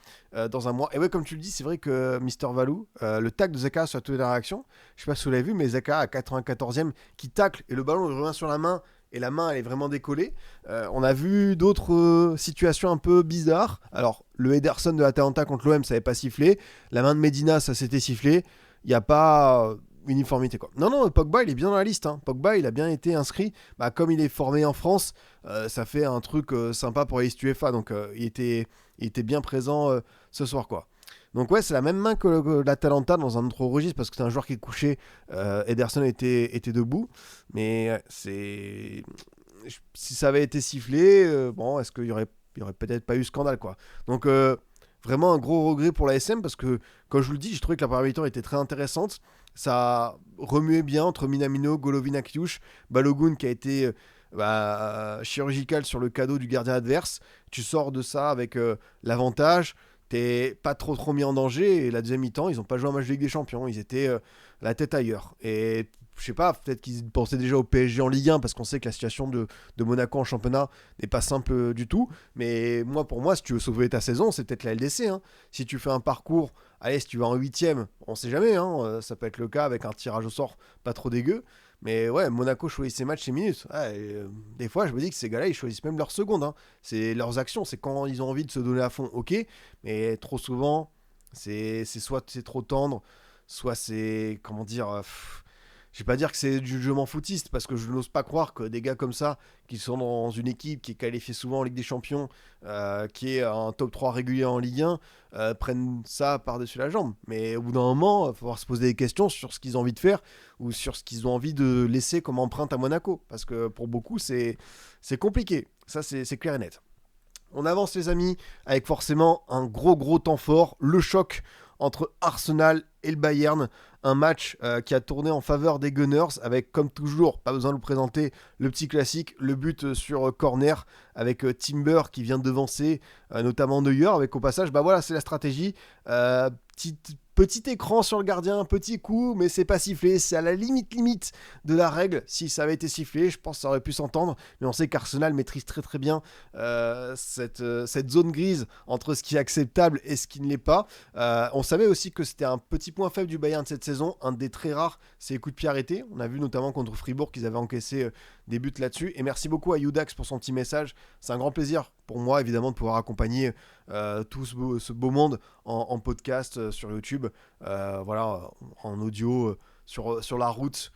S1: dans un mois. Et ouais, comme tu le dis, c'est vrai que Mister Valou, le tacle de Zaka sur toute la réaction, je sais pas si vous l'avez vu, mais Zaka à 94e qui tacle et le ballon il revient sur la main et la main elle est vraiment décollée. On a vu d'autres situations un peu bizarres. Alors, le Ederson de l'Atalanta contre l'OM, ça n'avait pas sifflé. La main de Medina, ça s'était sifflé. Il n'y a pas uniformité, quoi. Non, non, Pogba, il est bien dans la liste. Hein. Pogba, il a bien été inscrit. Bah, comme il est formé en France, ça fait un truc sympa pour la liste UEFA. Donc, il était bien présent ce soir, quoi. Donc ouais, c'est la même main que l'Atalanta dans un autre registre parce que c'est un joueur qui est couché. Ederson était debout. Mais c'est... Si ça avait été sifflé, bon, est-ce qu'il y aurait peut-être pas eu scandale, quoi. Donc vraiment un gros regret pour la SM parce que, comme je vous le dis, je trouvais que la première mi-temps était très intéressante. Ça remuait bien entre Minamino, Golovin, Akiush, Balogun qui a été chirurgical sur le cadeau du gardien adverse. Tu sors de ça avec l'avantage. T'es pas trop mis en danger. Et la deuxième mi-temps, ils ont pas joué un match de Ligue des Champions. Ils étaient la tête ailleurs. Et je sais pas, peut-être qu'ils pensaient déjà au PSG en Ligue 1 parce qu'on sait que la situation de Monaco en championnat n'est pas simple du tout. Mais pour moi, si tu veux sauver ta saison, c'est peut-être la LDC. Hein. Si tu fais un parcours, allez, si tu vas en 8ème, on sait jamais. Hein, ça peut être le cas avec un tirage au sort pas trop dégueu. Mais ouais, Monaco choisit ses matchs, ses minutes. Ouais, des fois, je me dis que ces gars-là, ils choisissent même leurs secondes. Hein. C'est leurs actions, c'est quand ils ont envie de se donner à fond, ok. Mais trop souvent, c'est soit c'est trop tendre, soit c'est, comment dire, je vais pas dire que c'est du jeu m'en foutiste, parce que je n'ose pas croire que des gars comme ça, qui sont dans une équipe qui est qualifiée souvent en Ligue des Champions, qui est un top 3 régulier en Ligue 1, prennent ça par-dessus la jambe. Mais au bout d'un moment, il va falloir se poser des questions sur ce qu'ils ont envie de faire, ou sur ce qu'ils ont envie de laisser comme empreinte à Monaco. Parce que pour beaucoup, c'est compliqué. Ça, c'est clair et net. On avance les amis, avec forcément un gros temps fort, le choc entre Arsenal et le Bayern, un match qui a tourné en faveur des Gunners, avec comme toujours, pas besoin de vous présenter le petit classique, le but sur corner, avec Timber qui vient devancer, notamment Neuer, avec au passage, voilà, c'est la stratégie, Petit écran sur le gardien, petit coup, mais c'est pas sifflé. C'est à la limite de la règle. Si ça avait été sifflé, je pense que ça aurait pu s'entendre. Mais on sait qu'Arsenal maîtrise très bien cette zone grise entre ce qui est acceptable et ce qui ne l'est pas. On savait aussi que c'était un petit point faible du Bayern de cette saison. Un des très rares, c'est les coups de pied arrêtés. On a vu notamment contre Fribourg qu'ils avaient encaissé des buts là-dessus. Et merci beaucoup à Udax pour son petit message. C'est un grand plaisir pour moi, évidemment, de pouvoir accompagner tout ce beau monde en podcast sur YouTube. Voilà, en audio sur la route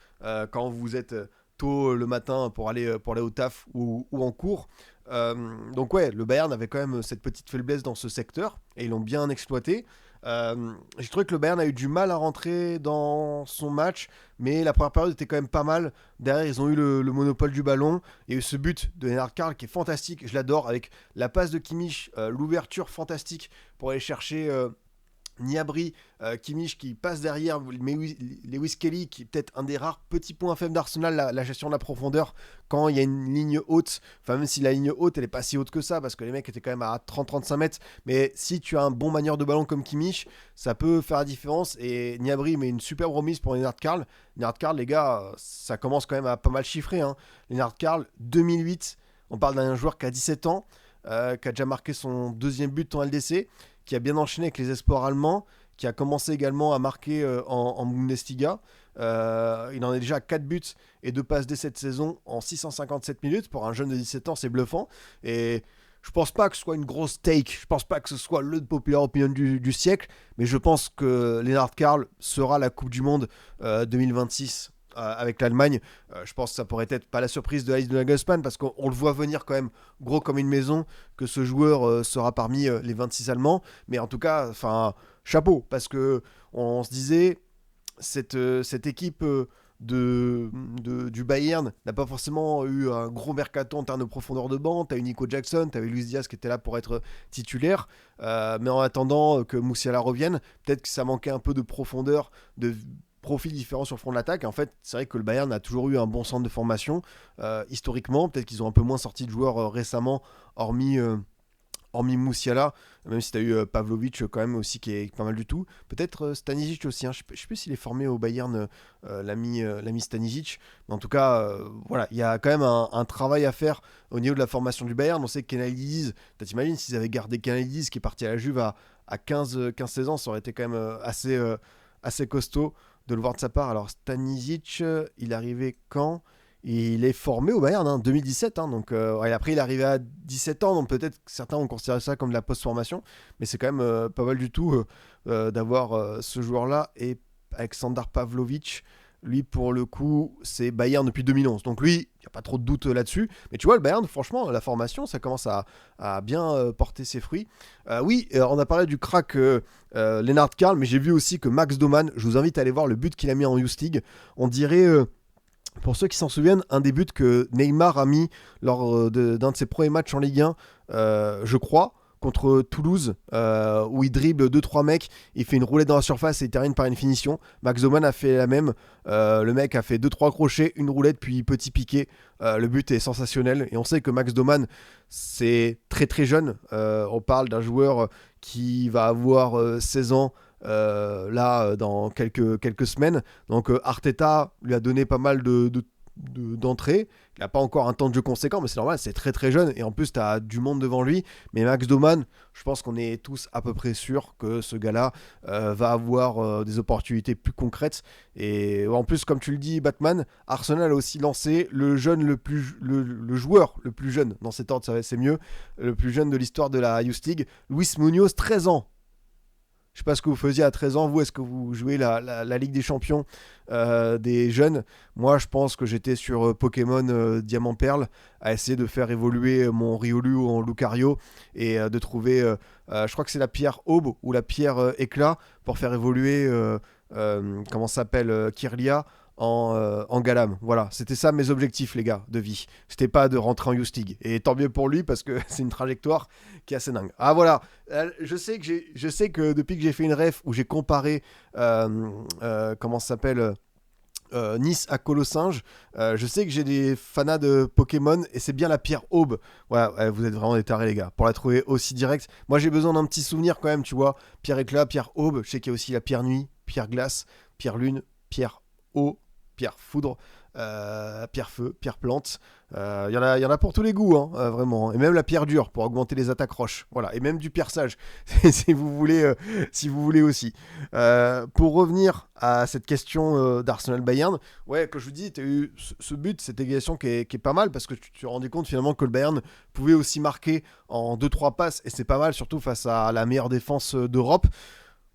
S1: quand vous êtes tôt le matin pour aller au taf ou en cours. Donc ouais, le Bayern avait quand même cette petite faiblesse dans ce secteur et ils l'ont bien exploité. J'ai trouvé que le Bayern a eu du mal à rentrer dans son match, mais la première période était quand même pas mal. Derrière, ils ont eu le monopole du ballon. Il y a eu ce but de Lennart Karl qui est fantastique, je l'adore, avec la passe de Kimmich, l'ouverture fantastique pour aller chercher Gnabry, Kimmich qui passe derrière, Lewis Kelly qui est peut-être un des rares petits points faibles d'Arsenal, la gestion de la profondeur quand il y a une ligne haute, enfin même si la ligne haute elle est pas si haute que ça parce que les mecs étaient quand même à 30-35 mètres, mais si tu as un bon manieur de ballon comme Kimmich, ça peut faire la différence et Gnabry met une superbe remise pour Lennart Karl. Lennart Karl, les gars, ça commence quand même à pas mal chiffrer, hein. Lennart Karl, 2008, on parle d'un joueur qui a 17 ans, qui a déjà marqué son deuxième but en LDC, qui a bien enchaîné avec les espoirs allemands, qui a commencé également à marquer en Bundesliga. Il en est déjà à 4 buts et 2 passes dès cette saison en 657 minutes. Pour un jeune de 17 ans, c'est bluffant. Et je pense pas que ce soit une grosse take, je pense pas que ce soit le populaire opinion du siècle, mais je pense que Lennart Karl sera la Coupe du Monde 2026 avec l'Allemagne. Je pense que ça pourrait être pas la surprise de Alex Nagelsmann parce qu'on le voit venir quand même gros comme une maison, que ce joueur sera parmi les 26 Allemands. Mais en tout cas, chapeau, parce que on se disait cette équipe du Bayern n'a pas forcément eu un gros mercato en termes de profondeur de banc. T'as eu Nico Jackson, t'as eu Luis Diaz qui était là pour être titulaire, mais en attendant que Musiala revienne, peut-être que ça manquait un peu de profondeur, de profils différents sur le front de l'attaque. En fait, c'est vrai que le Bayern a toujours eu un bon centre de formation historiquement. Peut-être qu'ils ont un peu moins sorti de joueurs récemment, hormis Musiala, même si tu as eu Pavlovic quand même aussi qui est pas mal du tout. Peut-être Stanisic aussi, hein. Je sais plus s'il est formé au Bayern, l'ami Stanisic. Mais en tout cas, voilà, il y a quand même un travail à faire au niveau de la formation du Bayern. On sait que Kenalidis, t'imagines s'ils avaient gardé Kenalidis qui est parti à la Juve à 15-16 ans, ça aurait été quand même assez costaud de le voir de sa part. Alors Stanisic, il est arrivé quand ? Il est formé au Bayern, 2017, donc après il est arrivé à 17 ans, donc peut-être que certains ont considéré ça comme de la post-formation, mais c'est quand même pas mal du tout d'avoir ce joueur-là. Et Aleksandar Pavlovic, lui pour le coup, c'est Bayern depuis 2011, donc lui, il n'y a pas trop de doute là-dessus, mais tu vois, le Bayern, franchement, la formation, ça commence à bien porter ses fruits. Oui, on a parlé du crack Lennart Karl, mais j'ai vu aussi que Max Doman, je vous invite à aller voir le but qu'il a mis en Youth League, on dirait... pour ceux qui s'en souviennent, un des buts que Neymar a mis lors d'un de ses premiers matchs en Ligue 1, je crois, contre Toulouse, où il dribble 2-3 mecs, il fait une roulette dans la surface et il termine par une finition. Max Doman a fait la même. Le mec a fait 2-3 crochets, une roulette, puis petit piqué. Le but est sensationnel. Et on sait que Max Doman, c'est très très jeune. On parle d'un joueur qui va avoir 16 ans. Là dans quelques semaines, donc Arteta lui a donné pas mal d'entrées. Il n'a pas encore un temps de jeu conséquent, mais c'est normal, c'est très très jeune et en plus tu as du monde devant lui. Mais Max Doman, je pense qu'on est tous à peu près sûrs que ce gars-là va avoir des opportunités plus concrètes. Et en plus, comme tu le dis, Batman, Arsenal a aussi lancé le joueur le plus jeune, dans cet ordre c'est mieux, le plus jeune de l'histoire de la Youth League, Luis Munoz, 13 ans. Je sais pas ce que vous faisiez à 13 ans, vous, est-ce que vous jouez la Ligue des Champions des jeunes ? Moi, je pense que j'étais sur Pokémon Diamant Perle, à essayer de faire évoluer mon Riolu en Lucario, et de trouver, je crois que c'est la pierre Aube ou la pierre Éclat, pour faire évoluer, comment ça s'appelle, Kirlia, en Galam. Voilà, c'était ça mes objectifs, les gars, de vie. C'était pas de rentrer en Youth League. Et tant mieux pour lui, parce que c'est une trajectoire qui est assez dingue. Ah voilà, je sais que depuis que j'ai fait une ref où j'ai comparé, comment ça s'appelle, Nice à Colossinge. Je sais que j'ai des fanats de Pokémon et c'est bien la pierre aube. Ouais, vous êtes vraiment des tarés, les gars. Pour la trouver aussi direct. Moi, j'ai besoin d'un petit souvenir quand même, tu vois. Pierre éclat, pierre aube. Je sais qu'il y a aussi la pierre nuit, pierre glace, pierre lune, pierre eau, pierre foudre, pierre feu, pierre plante. Y en a pour tous les goûts, hein, vraiment. Et même la pierre dure pour augmenter les attaques roches. Voilà. Et même du pierre sage, si vous voulez aussi. Pour revenir à cette question d'Arsenal-Bayern, ouais, comme je vous dis, tu as eu ce but, cette égalisation qui est pas mal parce que tu te rendais compte finalement que le Bayern pouvait aussi marquer en 2-3 passes et c'est pas mal, surtout face à la meilleure défense d'Europe.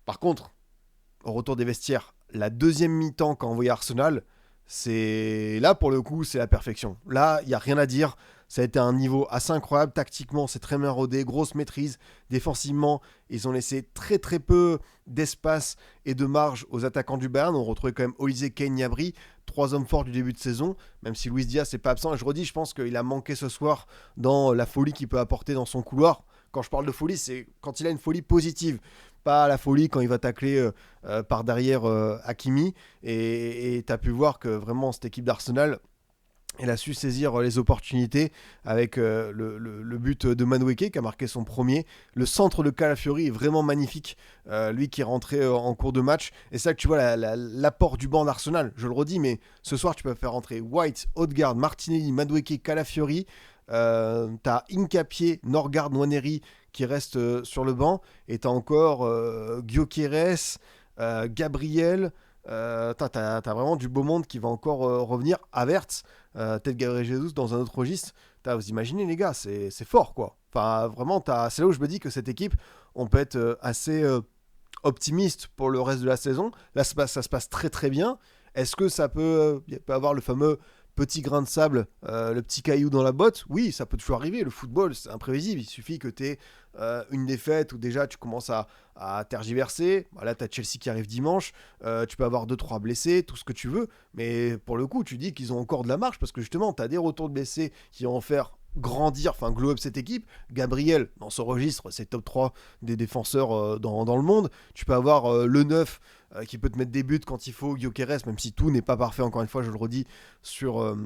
S1: Par contre, au retour des vestiaires, la deuxième mi-temps qu'a envoyé Arsenal, c'est là pour le coup, c'est la perfection. Là, il n'y a rien à dire. Ça a été un niveau assez incroyable. Tactiquement, c'est très bien rodé, grosse maîtrise. Défensivement, ils ont laissé très très peu d'espace et de marge aux attaquants du Bayern. On retrouvait quand même Olysée, Kane, Gnabry, trois hommes forts du début de saison. Même si Luis Diaz n'est pas absent. Et je redis, je pense qu'il a manqué ce soir dans la folie qu'il peut apporter dans son couloir. Quand je parle de folie, c'est quand il a une folie positive. Pas la folie quand il va tacler par derrière Hakimi. Et tu as pu voir que vraiment cette équipe d'Arsenal, elle a su saisir les opportunités avec le but de Madueke qui a marqué son premier. Le centre de Calafiori est vraiment magnifique. Lui qui est rentré en cours de match. Et c'est ça que tu vois l'apport du banc d'Arsenal. Je le redis, mais ce soir tu peux faire rentrer White, Odegaard, Martinelli, Madueke, Calafiori. T'as Hincapié, Norgard, Nwaneri qui restent sur le banc. Et t'as encore Gyökeres, Gabriel. T'as vraiment du beau monde qui va encore revenir. Havertz, peut-être Gabriel Jesus dans un autre registre. Vous imaginez les gars, c'est fort quoi. Enfin vraiment, c'est là où je me dis que cette équipe, on peut être assez optimiste pour le reste de la saison. Là ça se passe très très bien. Est-ce que ça peut avoir le fameux petit grain de sable, le petit caillou dans la botte? Oui, ça peut toujours arriver. Le football, c'est imprévisible. Il suffit que tu aies une défaite où déjà tu commences à tergiverser. Là, tu as Chelsea qui arrive dimanche. Tu peux avoir 2-3 blessés, tout ce que tu veux. Mais pour le coup, tu dis qu'ils ont encore de la marge parce que justement, tu as des retours de blessés qui vont en faire grandir, enfin glow up cette équipe. Gabriel, dans ce registre, c'est top 3 des défenseurs dans le monde. Tu peux avoir le 9 qui peut te mettre des buts quand il faut, Gyökeres, même si tout n'est pas parfait, encore une fois, je le redis, sur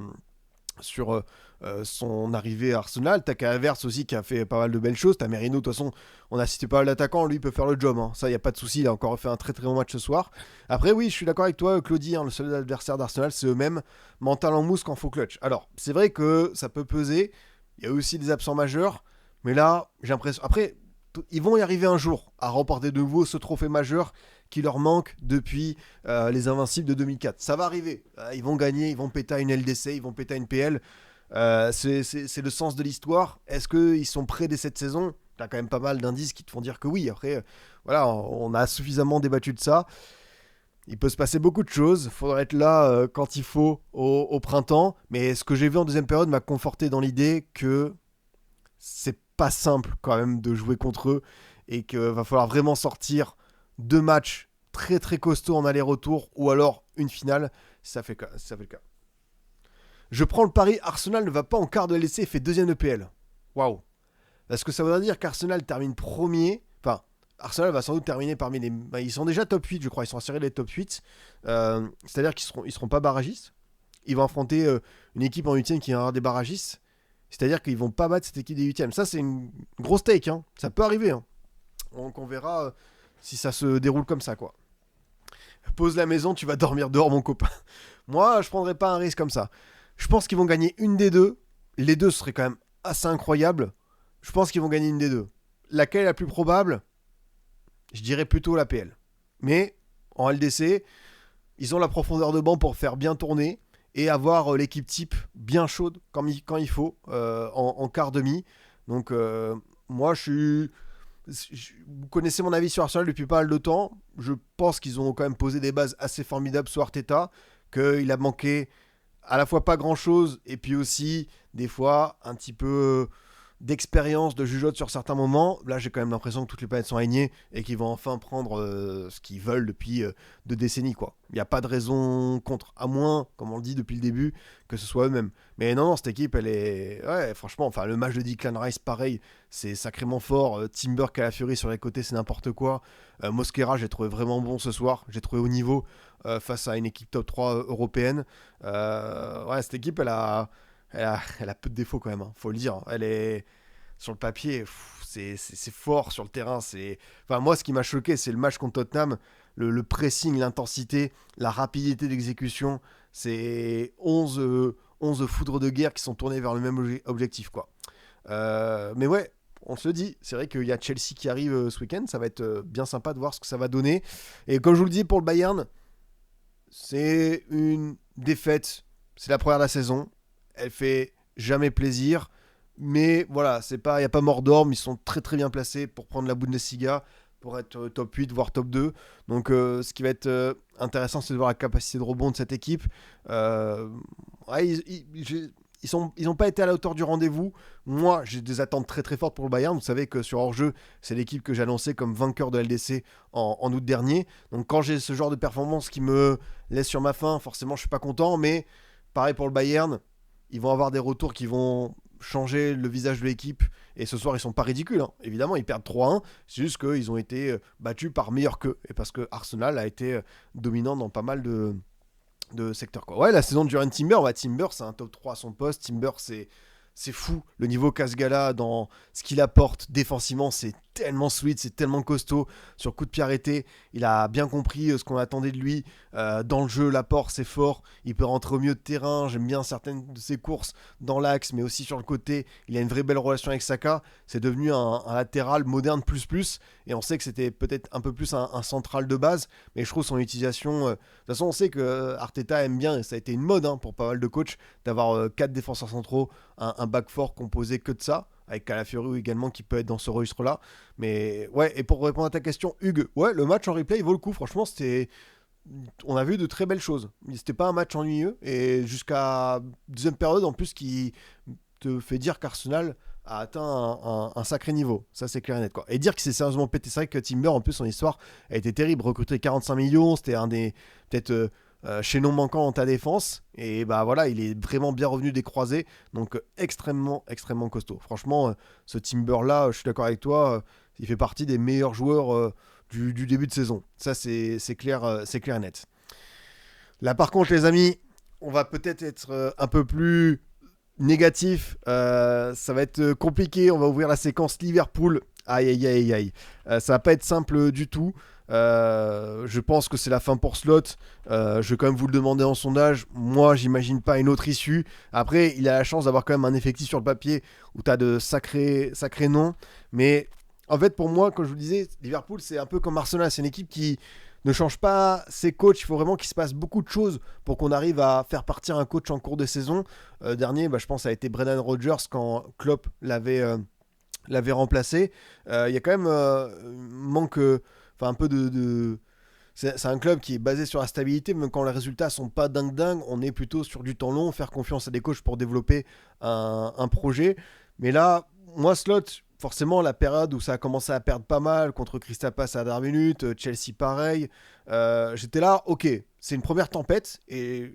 S1: son arrivée à Arsenal. T'as Havertz aussi qui a fait pas mal de belles choses. T'as Merino, de toute façon, on a cité pas mal d'attaquants, lui il peut faire le job, hein. Ça, il n'y a pas de souci, il a encore fait un très très bon match ce soir. Après, oui, je suis d'accord avec toi, Claudie, hein, le seul adversaire d'Arsenal, c'est eux-mêmes, mental en mousse quand faut clutch. Alors, c'est vrai que ça peut peser, il y a aussi des absents majeurs, mais là, j'ai l'impression. Après, ils vont y arriver un jour à remporter de nouveau ce trophée majeur qui leur manque depuis les Invincibles de 2004. Ça va arriver. Ils vont gagner, ils vont péter à une LDC, ils vont péter à une PL. C'est le sens de l'histoire. Est-ce qu'ils sont prêts dès cette saison? T'as quand même pas mal d'indices qui te font dire que oui. Après, voilà, on a suffisamment débattu de ça. Il peut se passer beaucoup de choses. Il faudra être là quand il faut au printemps. Mais ce que j'ai vu en deuxième période m'a conforté dans l'idée que c'est pas simple quand même de jouer contre eux et qu'il va falloir vraiment sortir 2 matchs très très costauds en aller-retour ou alors une finale si ça fait le cas. Je prends le pari, Arsenal ne va pas en quart de LDC et fait deuxième de PL. Waouh. Est-ce que ça voudrait dire qu'Arsenal termine premier? Enfin, Arsenal va sans doute terminer parmi les... ils sont déjà top 8, je crois. Ils sont insérés les top 8. C'est-à-dire qu'ils seront pas barragistes. Ils vont affronter une équipe en 8ème qui va avoir des barragistes. C'est-à-dire qu'ils vont pas battre cette équipe des 8ème. Ça, c'est une grosse take. Hein. Ça peut arriver. Hein. Donc, on verra si ça se déroule comme ça, quoi. Pose la maison, tu vas dormir dehors, mon copain. Moi, je prendrais pas un risque comme ça. Je pense qu'ils vont gagner une des deux. Les deux seraient quand même assez incroyables. Je pense qu'ils vont gagner une des deux. Laquelle est la plus probable? Je dirais plutôt la PL. Mais en LDC, ils ont la profondeur de banc pour faire bien tourner et avoir l'équipe type bien chaude quand il faut en quart demi. Donc moi, vous connaissez mon avis sur Arsenal depuis pas mal de temps. Je pense qu'ils ont quand même posé des bases assez formidables sous Arteta, qu'il a manqué à la fois pas grand chose et puis aussi des fois un petit peu d'expérience, de jugeote sur certains moments. Là, j'ai quand même l'impression que toutes les planètes sont alignées et qu'ils vont enfin prendre ce qu'ils veulent depuis 2 décennies, quoi. Il n'y a pas de raison contre, à moins, comme on le dit depuis le début, que ce soit eux-mêmes. Mais non, cette équipe, elle est... Ouais, franchement, enfin, le match de Declan Rice, pareil, c'est sacrément fort. Timber, Calafiori sur les côtés, c'est n'importe quoi. Mosquera, j'ai trouvé vraiment bon ce soir. J'ai trouvé au niveau face à une équipe top 3 européenne. Ouais, cette équipe, elle a peu de défauts quand même, hein, faut le dire. Elle est sur le papier, c'est fort sur le terrain. Enfin, moi, ce qui m'a choqué, c'est le match contre Tottenham, le pressing, l'intensité, la rapidité d'exécution. C'est 11 foudres de guerre qui sont tournées vers le même objectif, quoi. Mais ouais, on se le dit, c'est vrai qu'il y a Chelsea qui arrive ce week-end, ça va être bien sympa de voir ce que ça va donner. Et comme je vous le dis, pour le Bayern, c'est une défaite, c'est la première de la saison. Elle fait jamais plaisir. Mais voilà, il n'y a pas mort d'orme. Ils sont très très bien placés pour prendre la Bundesliga, pour être top 8, voire top 2. Donc ce qui va être intéressant, c'est de voir la capacité de rebond de cette équipe. Ouais, ils n'ont pas été à la hauteur du rendez-vous. Moi, j'ai des attentes très très fortes pour le Bayern. Vous savez que sur hors-jeu, c'est l'équipe que j'ai annoncée comme vainqueur de LDC en août dernier. Donc quand j'ai ce genre de performance qui me laisse sur ma faim, forcément je suis pas content. Mais pareil pour le Bayern, ils vont avoir des retours qui vont changer le visage de l'équipe. Et ce soir, ils sont pas ridicules, hein. Évidemment, ils perdent 3-1. C'est juste qu'ils ont été battus par meilleurs qu'eux. Et parce que Arsenal a été dominant dans pas mal de secteurs, quoi. Ouais, la saison de Jurgen Timber, ouais, Timber, c'est un top 3 à son poste. Timber, c'est fou. Le niveau Casgala dans ce qu'il apporte défensivement, c'est tellement sweet, c'est tellement costaud. Sur coup de pied arrêté, il a bien compris ce qu'on attendait de lui. Dans le jeu, l'apport, c'est fort. Il peut rentrer au milieu de terrain. J'aime bien certaines de ses courses dans l'axe, mais aussi sur le côté. Il a une vraie belle relation avec Saka. C'est devenu un latéral moderne plus. Et on sait que c'était peut-être un peu plus un central de base. Mais je trouve son utilisation... de toute façon, on sait que Arteta aime bien, et ça a été une mode pour pas mal de coachs, d'avoir 4 défenseurs centraux, un back fort composé que de ça, avec Calafiori également qui peut être dans ce registre-là. Mais ouais, et pour répondre à ta question, Hugues, ouais, le match en replay, il vaut le coup. Franchement, on a vu de très belles choses. C'était pas un match ennuyeux, et jusqu'à deuxième période, en plus, qui te fait dire qu'Arsenal a atteint un sacré niveau. Ça, c'est clair et net, quoi. Et dire que c'est sérieusement pété. C'est vrai que Timber, en plus, son histoire a été terrible. Recruté 45 millions, c'était un des, peut-être, chaînon manquant dans ta défense. Et bah voilà, il est vraiment bien revenu des croisés. Donc, extrêmement, extrêmement costaud. Franchement, ce Timber-là, je suis d'accord avec toi, il fait partie des meilleurs joueurs du début de saison. Ça, c'est clair, c'est clair et net. Là, par contre, les amis, on va peut-être être un peu plus négatif. Ça va être compliqué. On va ouvrir la séquence Liverpool. Aïe, aïe, aïe, aïe. Ça va pas être simple du tout. Je pense que c'est la fin pour Slot. Je vais quand même vous le demander en sondage. Moi, j'imagine pas une autre issue. Après, il a la chance d'avoir quand même un effectif sur le papier où tu as de sacrés noms. Mais en fait, pour moi, comme je vous le disais, Liverpool, c'est un peu comme Arsenal. C'est une équipe qui ne change pas ses coachs. Il faut vraiment qu'il se passe beaucoup de choses pour qu'on arrive à faire partir un coach en cours de saison. Dernier, je pense, ça a été Brendan Rodgers quand Klopp l'avait remplacé. Il y a quand même manque, un peu de... C'est un club qui est basé sur la stabilité, même quand les résultats sont pas dingue, on est plutôt sur du temps long, faire confiance à des coachs pour développer un projet. Mais là, moi, Slot, forcément, la période où ça a commencé à perdre pas mal contre Crystal Palace à la dernière minute, Chelsea pareil, j'étais là, ok, c'est une première tempête et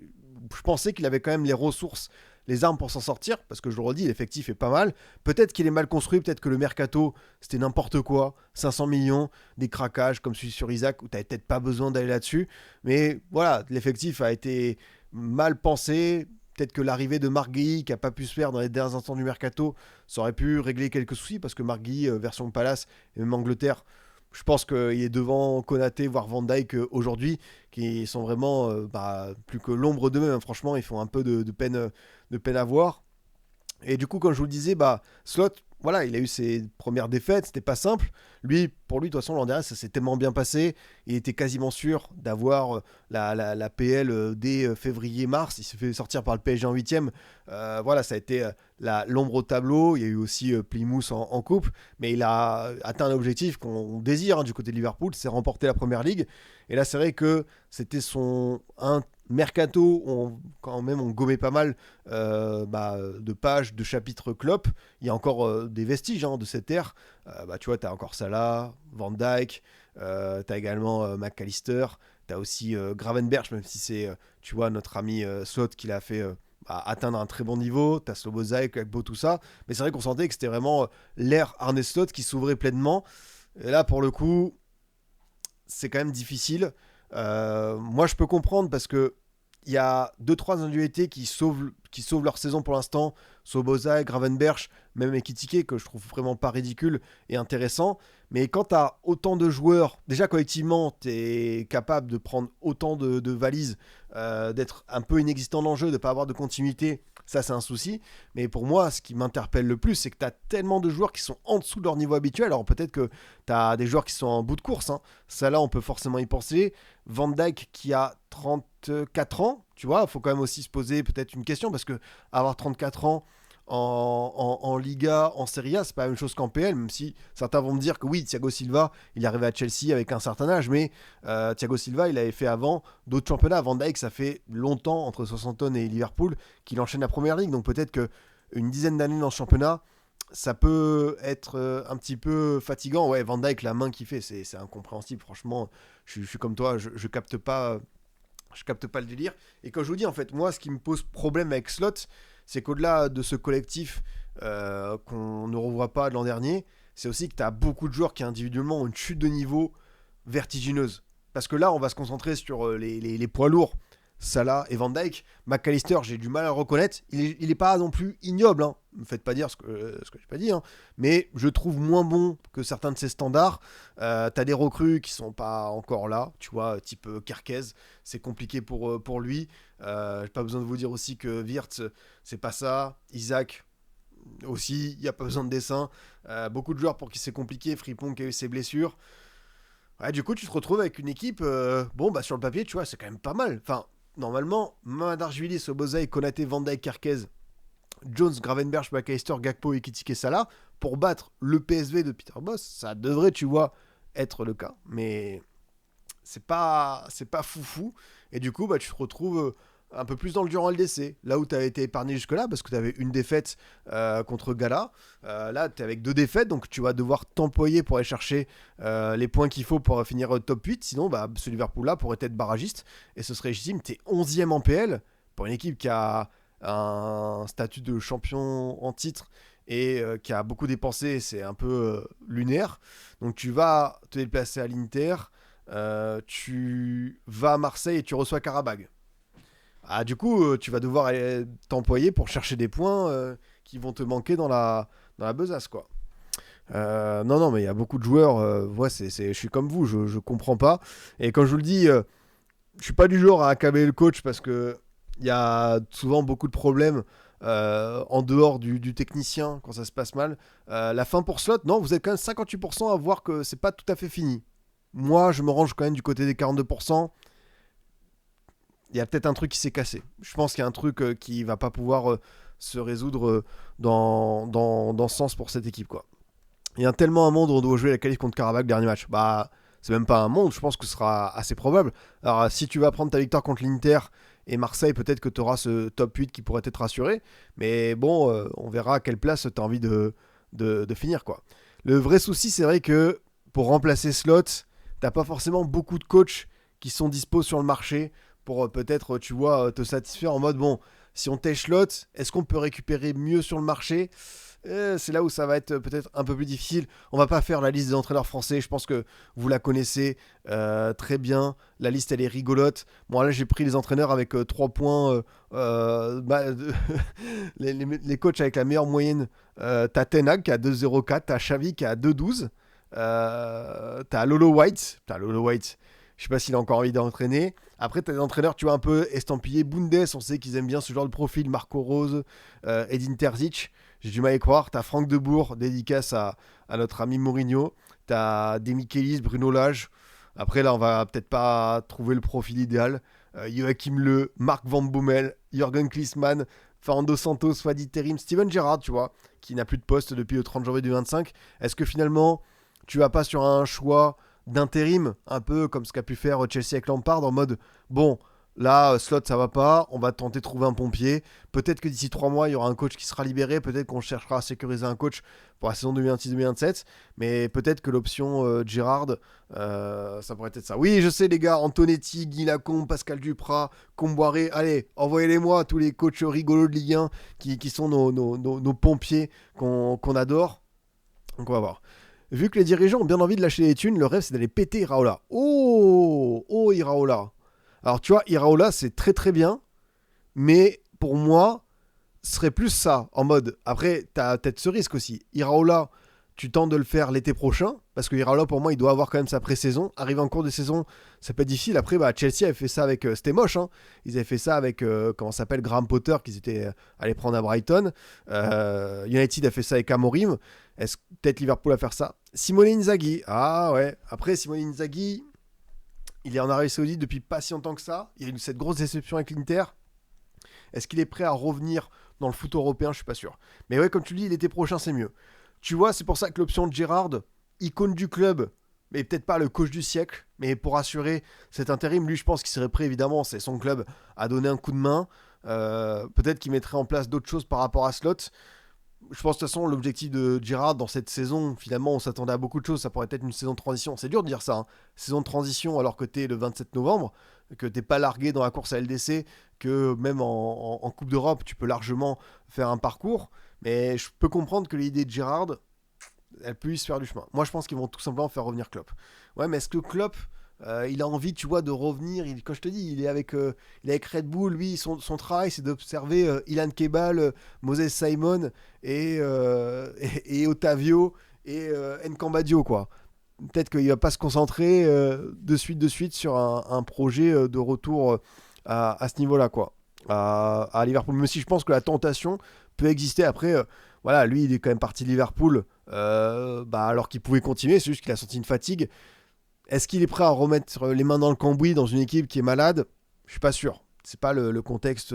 S1: je pensais qu'il avait quand même les ressources, les armes pour s'en sortir, parce que je le redis, l'effectif est pas mal. Peut-être qu'il est mal construit, peut-être que le mercato, c'était n'importe quoi, 500 millions, des craquages comme celui sur Isaac, où tu n'avais peut-être pas besoin d'aller là-dessus. Mais voilà, l'effectif a été mal pensé. Peut-être que l'arrivée de Marc Guéhi, qui n'a pas pu se faire dans les derniers instants du mercato, ça aurait pu régler quelques soucis, parce que Marc Guéhi, version Palace, et même Angleterre, je pense qu'il est devant Konaté, voire Van Dijk aujourd'hui, qui sont vraiment plus que l'ombre d'eux-mêmes. Franchement, ils font un peu de peine à voir. Et du coup, comme je vous le disais, Slot, voilà, il a eu ses premières défaites, c'était pas simple. Pour lui, de toute façon, l'an dernier, ça s'est tellement bien passé. Il était quasiment sûr d'avoir la PL dès février-mars. Il s'est fait sortir par le PSG en 8ème. Voilà, ça a été l'ombre au tableau. Il y a eu aussi Plymouth en coupe. Mais il a atteint un objectif qu'on désire du côté de Liverpool, c'est remporter la Première Ligue. Et là, c'est vrai que c'était Mercato, quand même, on gommait pas mal de pages, de chapitres Klopp. Il y a encore des vestiges de cette ère. Tu vois, tu as encore Salah, Van Dijk, tu as également McAllister, tu as aussi Gravenberch, même si c'est, tu vois, notre ami Slot qui l'a fait atteindre un très bon niveau. Tu as Slobozai, Kakbo, tout ça. Mais c'est vrai qu'on sentait que c'était vraiment l'ère Arne Slot qui s'ouvrait pleinement. Et là, pour le coup, c'est quand même difficile. Moi, je peux comprendre parce que il y a deux trois individualités qui sauvent leur saison pour l'instant. Sobozai, Gravenberch, même Ekitike, que je trouve vraiment pas ridicule et intéressant. Mais quand tu as autant de joueurs, déjà collectivement, tu es capable de prendre autant de valises, d'être un peu inexistant dans le jeu, de ne pas avoir de continuité. Ça, c'est un souci. Mais pour moi, ce qui m'interpelle le plus, c'est que tu as tellement de joueurs qui sont en dessous de leur niveau habituel. Alors peut-être que tu as des joueurs qui sont en bout de course. Ça, là, on peut forcément y penser. Van Dijk qui a 34 ans, tu vois, il faut quand même aussi se poser peut-être une question parce que avoir 34 ans en Liga, en Serie A, c'est pas la même chose qu'en PL, même si certains vont me dire que oui, Thiago Silva, il est arrivé à Chelsea avec un certain âge, mais Thiago Silva, il avait fait avant d'autres championnats. Van Dijk, ça fait longtemps, entre Southampton et Liverpool, qu'il enchaîne la Première Ligue, donc peut-être qu'une dizaine d'années dans ce championnat, ça peut être un petit peu fatigant. Ouais, Van Dijk, la main qu'il fait, c'est incompréhensible, franchement, je suis comme toi, je capte pas... Je capte pas le délire. Et quand je vous dis, en fait, moi, ce qui me pose problème avec Slot, c'est qu'au-delà de ce collectif qu'on ne revoit pas de l'an dernier, c'est aussi que tu as beaucoup de joueurs qui individuellement ont une chute de niveau vertigineuse. Parce que là, on va se concentrer sur les poids lourds. Salah et Van Dijk. McAllister, j'ai du mal à le reconnaître. Il est pas non plus ignoble. Ne me faites pas dire ce que j'ai pas dit. Mais je trouve moins bon que certains de ses standards. T'as des recrues qui sont pas encore là. Tu vois, type Kerkez. C'est compliqué pour lui. J'ai pas besoin de vous dire aussi que Wirtz, c'est pas ça. Isaac aussi, il n'y a pas besoin de dessin. Beaucoup de joueurs pour qui c'est compliqué. Frimpong qui a eu ses blessures. Ouais, du coup, tu te retrouves avec une équipe. Sur le papier, tu vois, c'est quand même pas mal. Enfin, normalement, Madarjvili, Sobozai, Konaté, Van Dijk, Kerkez, Jones, Gravenberch, McAllister, Gakpo, Ekitike, Salah, pour battre le PSV de Peter Bosz, ça devrait, tu vois, être le cas. Mais c'est pas foufou. Et du coup, tu te retrouves un peu plus dans le durant LDC. Là où tu as été épargné jusque-là, parce que tu avais une défaite contre Gala. Là, tu es avec deux défaites, donc tu vas devoir t'employer pour aller chercher les points qu'il faut pour finir top 8. Sinon, ce Liverpool-là pourrait être barragiste. Et ce serait légitime. Tu es 11e en PL pour une équipe qui a un statut de champion en titre et qui a beaucoup dépensé. C'est un peu lunaire. Donc tu vas te déplacer à l'Inter. Tu vas à Marseille et tu reçois Karabag. Du coup, tu vas devoir aller t'employer pour chercher des points qui vont te manquer dans la besace, quoi. Non, mais il y a beaucoup de joueurs. Je suis comme vous, je comprends pas. Et quand je vous le dis, je suis pas du genre à accabler le coach parce que il y a souvent beaucoup de problèmes en dehors du technicien quand ça se passe mal. La fin pour Slot, non, vous êtes quand même 58% à voir que c'est pas tout à fait fini. Moi, je me range quand même du côté des 42%. Il y a peut-être un truc qui s'est cassé. Je pense qu'il y a un truc qui va pas pouvoir se résoudre dans ce sens pour cette équipe, quoi. Il y a tellement un monde où on doit jouer la qualif contre Karabakh dernier match. C'est même pas un monde, je pense que ce sera assez probable. Alors, si tu vas prendre ta victoire contre l'Inter et Marseille, peut-être que tu auras ce top 8 qui pourrait être rassuré. Mais bon, on verra à quelle place tu as envie de finir, quoi. Le vrai souci, c'est vrai que pour remplacer Slot, t'as pas forcément beaucoup de coachs qui sont dispo sur le marché pour peut-être, tu vois, te satisfaire en mode, bon, si on t'échelote, est-ce qu'on peut récupérer mieux sur le marché ? C'est là où ça va être peut-être un peu plus difficile. On va pas faire la liste des entraîneurs français. Je pense que vous la connaissez très bien. La liste, elle est rigolote. Bon, là, j'ai pris les entraîneurs avec 3 points. Les coachs avec la meilleure moyenne. T'as Ten Hag qui a 2,04. T'as Xavi qui a 2,12. T'as Lolo White. Je sais pas s'il a encore envie d'entraîner. Après, t'as des entraîneurs, tu vois, un peu estampillés Bundes. On sait qu'ils aiment bien ce genre de profil. Marco Rose, Edin Terzic. J'ai du mal à y croire. T'as Franck Debourg, dédicace à notre ami Mourinho. T'as Demichelis, Bruno Lage. Après, là, on va peut-être pas trouver le profil idéal. Joachim Le, Marc Van Bommel, Jürgen Klinsmann, Fernando Santos, Fadi Terim, Steven Gerrard, tu vois, qui n'a plus de poste depuis le 30 janvier 2025. Est-ce que finalement, tu vas pas sur un choix d'intérim, un peu comme ce qu'a pu faire Chelsea avec Lampard, en mode, bon, Là, Slot, ça va pas. On va tenter de trouver un pompier. Peut-être que d'ici 3 mois, il y aura un coach qui sera libéré. Peut-être qu'on cherchera à sécuriser un coach pour la saison 2026-2027. Mais peut-être que l'option Gerrard, ça pourrait être ça. Oui, je sais, les gars. Antonetti, Guy Lacombe, Pascal Duprat, Comboiré. Allez, envoyez-les-moi, tous les coachs rigolos de Ligue 1 qui sont nos pompiers qu'on adore. Donc, on va voir. Vu que les dirigeants ont bien envie de lâcher les thunes, le rêve c'est d'aller péter Iraola. Oh, Iraola. Alors tu vois, Iraola c'est très très bien, mais pour moi, ce serait plus ça, en mode, après, t'as peut-être ce risque aussi. Iraola, tu tentes de le faire l'été prochain, parce que Iraola, pour moi, il doit avoir quand même sa pré-saison. Arriver en cours de saison, ça peut être difficile. Après, bah, Chelsea avait fait ça avec... c'était moche, hein. Ils avaient fait ça avec, comment ça s'appelle, Graham Potter, qu'ils étaient allés prendre à Brighton. United a fait ça avec Amorim. Est-ce que peut-être Liverpool va faire ça? Simone Inzaghi, ah ouais. Après, Simone Inzaghi, il est en Arabie Saoudite depuis pas si longtemps que ça. Il y a eu cette grosse déception avec l'Inter. Est-ce qu'il est prêt à revenir dans le foot européen? Je suis pas sûr. Mais ouais, comme tu le dis, l'été prochain, c'est mieux. Tu vois, c'est pour ça que l'option de Gerrard, icône du club, mais peut-être pas le coach du siècle, mais pour assurer cet intérim, lui, je pense qu'il serait prêt, évidemment, c'est son club, à donner un coup de main. Peut-être qu'il mettrait en place d'autres choses par rapport à Slot. Je pense de toute façon, l'objectif de Gerrard dans cette saison, finalement, on s'attendait à beaucoup de choses. Ça pourrait être une saison de transition. C'est dur de dire ça, hein. Saison de transition alors que t'es le 27 novembre, que t'es pas largué dans la course à LDC, que même en Coupe d'Europe, tu peux largement faire un parcours. Mais je peux comprendre que l'idée de Gerrard, elle puisse faire du chemin. Moi, je pense qu'ils vont tout simplement faire revenir Klopp. Ouais, mais est-ce que Klopp, il a envie, tu vois, de revenir? Comme je te dis, il est avec Red Bull. Lui, son travail, c'est d'observer Ilan Kebal, Moses Simon et Otavio et Nkambadio, quoi. Peut-être qu'il va pas se concentrer de suite sur un projet de retour à ce niveau-là, quoi. À Liverpool. Même si je pense que la tentation peut exister. Après, voilà, lui, il est quand même parti de Liverpool bah, alors qu'il pouvait continuer. C'est juste qu'il a senti une fatigue. Est-ce qu'il est prêt à remettre les mains dans le cambouis dans une équipe qui est malade? Je suis pas sûr. C'est pas le contexte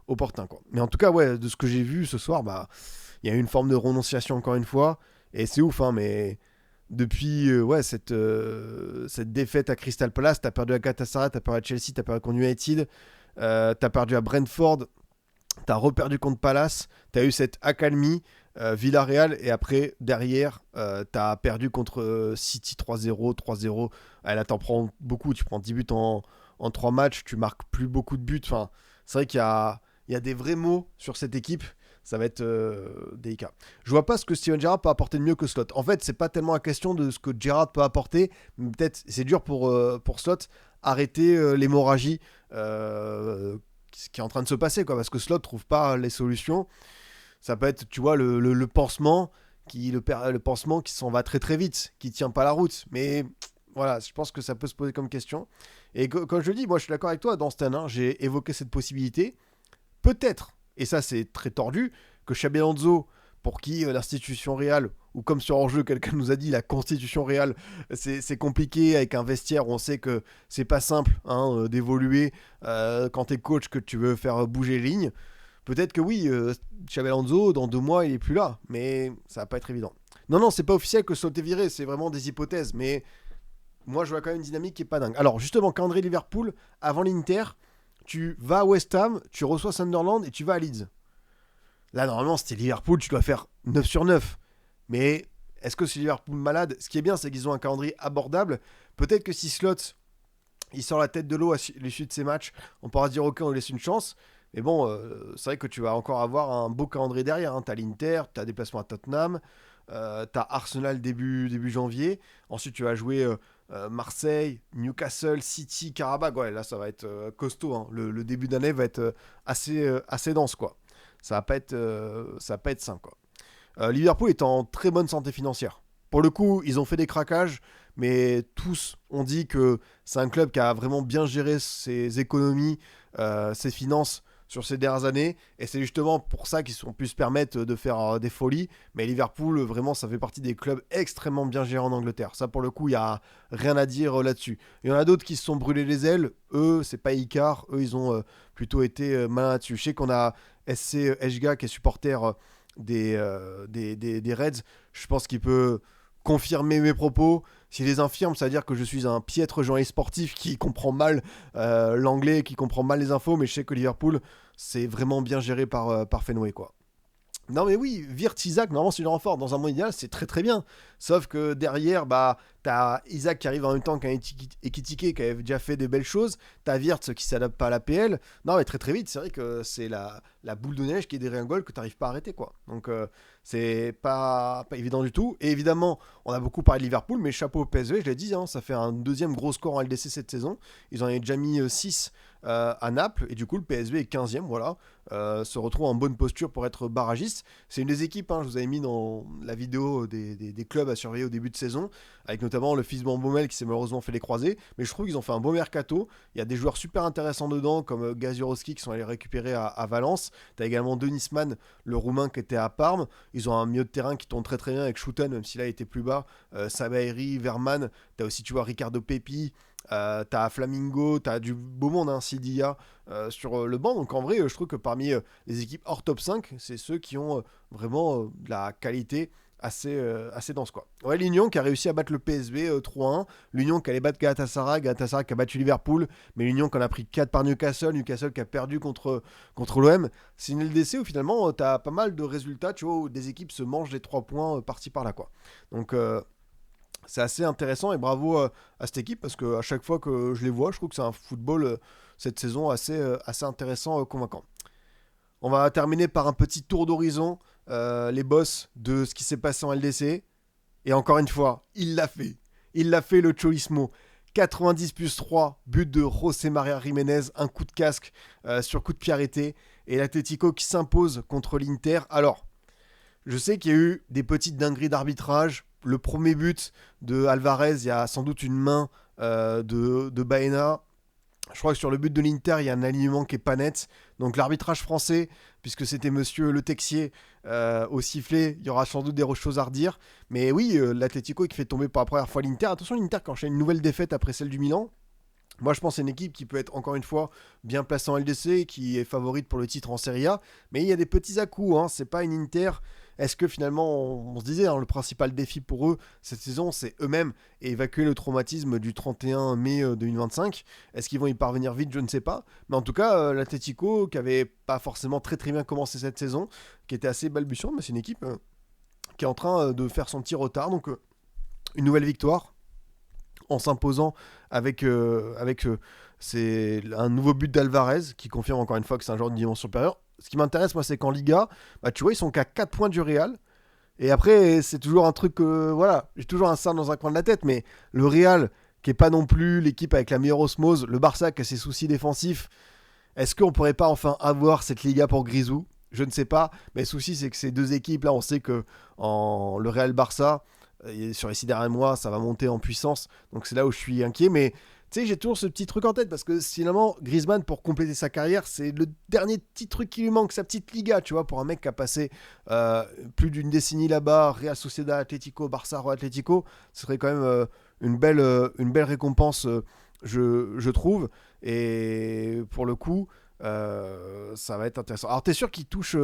S1: opportun, quoi. Mais en tout cas, ouais, de ce que j'ai vu ce soir, bah, il y a eu une forme de renonciation encore une fois. Et c'est ouf, hein, mais depuis ouais, cette défaite à Crystal Palace, t'as perdu à Galatasaray, t'as perdu à Chelsea, t'as perdu contre United, t'as perdu à Brentford, t'as reperdu contre Palace, t'as eu cette accalmie, Villarreal, et après, derrière, t'as perdu contre City 3-0, 3-0. Ah, là, t'en prends beaucoup, tu prends 10 buts en 3 matchs, tu marques plus beaucoup de buts. Enfin, c'est vrai qu'il y a des vrais mots sur cette équipe. Ça va être délicat. Je vois pas ce que Steven Gerrard peut apporter de mieux que Slot. En fait, c'est pas tellement la question de ce que Gerrard peut apporter, mais peut-être c'est dur pour Slot arrêter l'hémorragie qui est en train de se passer, quoi, parce que Slot trouve pas les solutions. Ça peut être, tu vois, le pansement le pansement qui s'en va très très vite, qui tient pas la route. Mais voilà, je pense que ça peut se poser comme question. Et comme je le dis, moi je suis d'accord avec toi, dans Stan, hein, j'ai évoqué cette possibilité. Peut-être, et ça c'est très tordu, que Xabi Alonso, pour qui l'institution réelle, ou comme sur Hors-jeu, quelqu'un nous a dit, la constitution réelle, c'est compliqué avec un vestiaire où on sait que c'est pas simple hein, d'évoluer quand t'es coach, que tu veux faire bouger les lignes. Peut-être que oui, Xabi Alonso, dans 2 mois, il est plus là, mais ça va pas être évident. Non, non, c'est pas officiel que Slot est viré, c'est vraiment des hypothèses, mais moi je vois quand même une dynamique qui est pas dingue. Alors justement, calendrier Liverpool, avant l'Inter, tu vas à West Ham, tu reçois Sunderland et tu vas à Leeds. Là, normalement, c'était Liverpool, tu dois faire 9 sur 9. Mais est-ce que c'est Liverpool malade? Ce qui est bien, c'est qu'ils ont un calendrier abordable. Peut-être que si Slot, il sort la tête de l'eau à l'issue de ces matchs, on pourra se dire, ok, on lui laisse une chance. Mais bon, c'est vrai que tu vas encore avoir un beau calendrier derrière, hein. T'as l'Inter, t'as déplacement à Tottenham, t'as Arsenal début janvier. Ensuite, tu vas jouer Marseille, Newcastle, City, Karabakh. Ouais, là, ça va être costaud, hein. Le début d'année va être assez dense, quoi. Ça va pas être simple, quoi. Liverpool est en très bonne santé financière. Pour le coup, ils ont fait des craquages, mais tous ont dit que c'est un club qui a vraiment bien géré ses économies, ses finances sur ces dernières années, et c'est justement pour ça qu'ils ont pu se permettre de faire des folies. Mais Liverpool, vraiment, ça fait partie des clubs extrêmement bien gérés en Angleterre. Ça, pour le coup, il n'y a rien à dire là-dessus. Il y en a d'autres qui se sont brûlés les ailes. Eux, c'est pas Icar. Eux, ils ont plutôt été malins là-dessus. Je sais qu'on a SC Eshga qui est supporter des Reds. Je pense qu'il peut confirmer mes propos. S'ils les infirment, ça veut dire que je suis un piètre journaliste sportif qui comprend mal l'anglais, qui comprend mal les infos, mais je sais que Liverpool, c'est vraiment bien géré par Fenway, quoi. Non mais oui, Wirtz, Isaac, normalement c'est le renfort. Dans un monde idéal, c'est très très bien. Sauf que derrière, bah, t'as Isaac qui arrive en même temps qu'un Ekitike qui avait déjà fait de belles choses. T'as Wirtz qui s'adapte pas à la PL. Non mais très très vite, c'est vrai que c'est la boule de neige qui est derrière un goal que t'arrives pas à arrêter, quoi. Donc c'est pas évident du tout. Et évidemment, on a beaucoup parlé de Liverpool, mais chapeau au PSV, je l'ai dit, hein, ça fait un deuxième gros score en LDC cette saison. Ils en avaient déjà mis 6 à Naples. Et du coup, le PSV est 15e, voilà. Se retrouve en bonne posture pour être barragiste. C'est une des équipes, hein, je vous avais mis dans la vidéo des clubs à surveiller au début de saison, avec notamment le fils Baumel qui s'est malheureusement fait les croisés, mais je trouve qu'ils ont fait un beau mercato. Il y a des joueurs super intéressants dedans, comme Gaziorowski qui sont allés récupérer à Valence. Tu as également Denisman, le roumain qui était à Parme. Ils ont un milieu de terrain qui tourne très très bien avec Schouten, même s'il a été plus bas. Sabaeri, Verman, tu as aussi, tu vois, Ricardo Pepi. T'as Flamingo, t'as du beau monde, hein, Sidia sur le banc. Donc en vrai, je trouve que parmi les équipes hors top 5, c'est ceux qui ont vraiment de la qualité assez dense, quoi. Ouais, l'Union qui a réussi à battre le PSV 3-1. L'Union qui allait battre Galatasaray qui a battu Liverpool, mais l'Union qui en a pris 4 par Newcastle qui a perdu contre l'OM. C'est une LDC où finalement t'as pas mal de résultats, tu vois, où des équipes se mangent les 3 points par-ci par-là, quoi. Donc c'est assez intéressant et bravo à cette équipe parce qu'à chaque fois que je les vois, je trouve que c'est un football cette saison assez intéressant, convaincant. On va terminer par un petit tour d'horizon, les boss de ce qui s'est passé en LDC. Et encore une fois, il l'a fait. Il l'a fait, le Cholismo. 90 plus 3, but de José María Jiménez, un coup de casque sur coup de pied arrêté. Et l'Atlético qui s'impose contre l'Inter. Alors, je sais qu'il y a eu des petites dingueries d'arbitrage. Le premier but de Alvarez, il y a sans doute une main de Baena. Je crois que sur le but de l'Inter, il y a un alignement qui est pas net. Donc l'arbitrage français, puisque c'était monsieur Le Texier au sifflet, il y aura sans doute des choses à redire. Mais oui, l'Atlético qui fait tomber pour la première fois l'Inter. Attention, l'Inter qui enchaîne une nouvelle défaite après celle du Milan. Moi, je pense que c'est une équipe qui peut être, encore une fois, bien placée en LDC, qui est favorite pour le titre en Serie A. Mais il y a des petits à-coups, hein. C'est pas une Inter. Est-ce que finalement, on se disait, hein, le principal défi pour eux cette saison, c'est eux-mêmes et évacuer le traumatisme du 31 mai 2025. Est-ce qu'ils vont y parvenir vite? Je ne sais pas. Mais en tout cas, l'Atlético, qui avait pas forcément très très bien commencé cette saison, qui était assez balbutiante, mais c'est une équipe qui est en train de faire son petit retard. Donc, une nouvelle victoire en s'imposant avec c'est un nouveau but d'Alvarez qui confirme encore une fois que c'est un joueur de dimension supérieure. Ce qui m'intéresse, moi, c'est qu'en Liga, bah, tu vois, ils sont qu'à 4 points du Real. Et après, c'est toujours un truc voilà, j'ai toujours un ça dans un coin de la tête, mais le Real, qui est pas non plus l'équipe avec la meilleure osmose, le Barça qui a ses soucis défensifs, est-ce qu'on pourrait pas enfin avoir cette Liga pour Grisou? Je ne sais pas, mais le souci, c'est que ces deux équipes-là, on sait que le Real-Barça, sur les 6 derniers mois, ça va monter en puissance. Donc c'est là où je suis inquiet. Mais tu sais, j'ai toujours ce petit truc en tête parce que finalement, Griezmann, pour compléter sa carrière, c'est le dernier petit truc qui lui manque, sa petite Liga, tu vois, pour un mec qui a passé plus d'une décennie là-bas, Real Sociedad, Atlético, Barça, Real Atlético, ce serait quand même une belle récompense, je trouve. Et pour le coup, ça va être intéressant. Alors, t'es sûr qu'il touche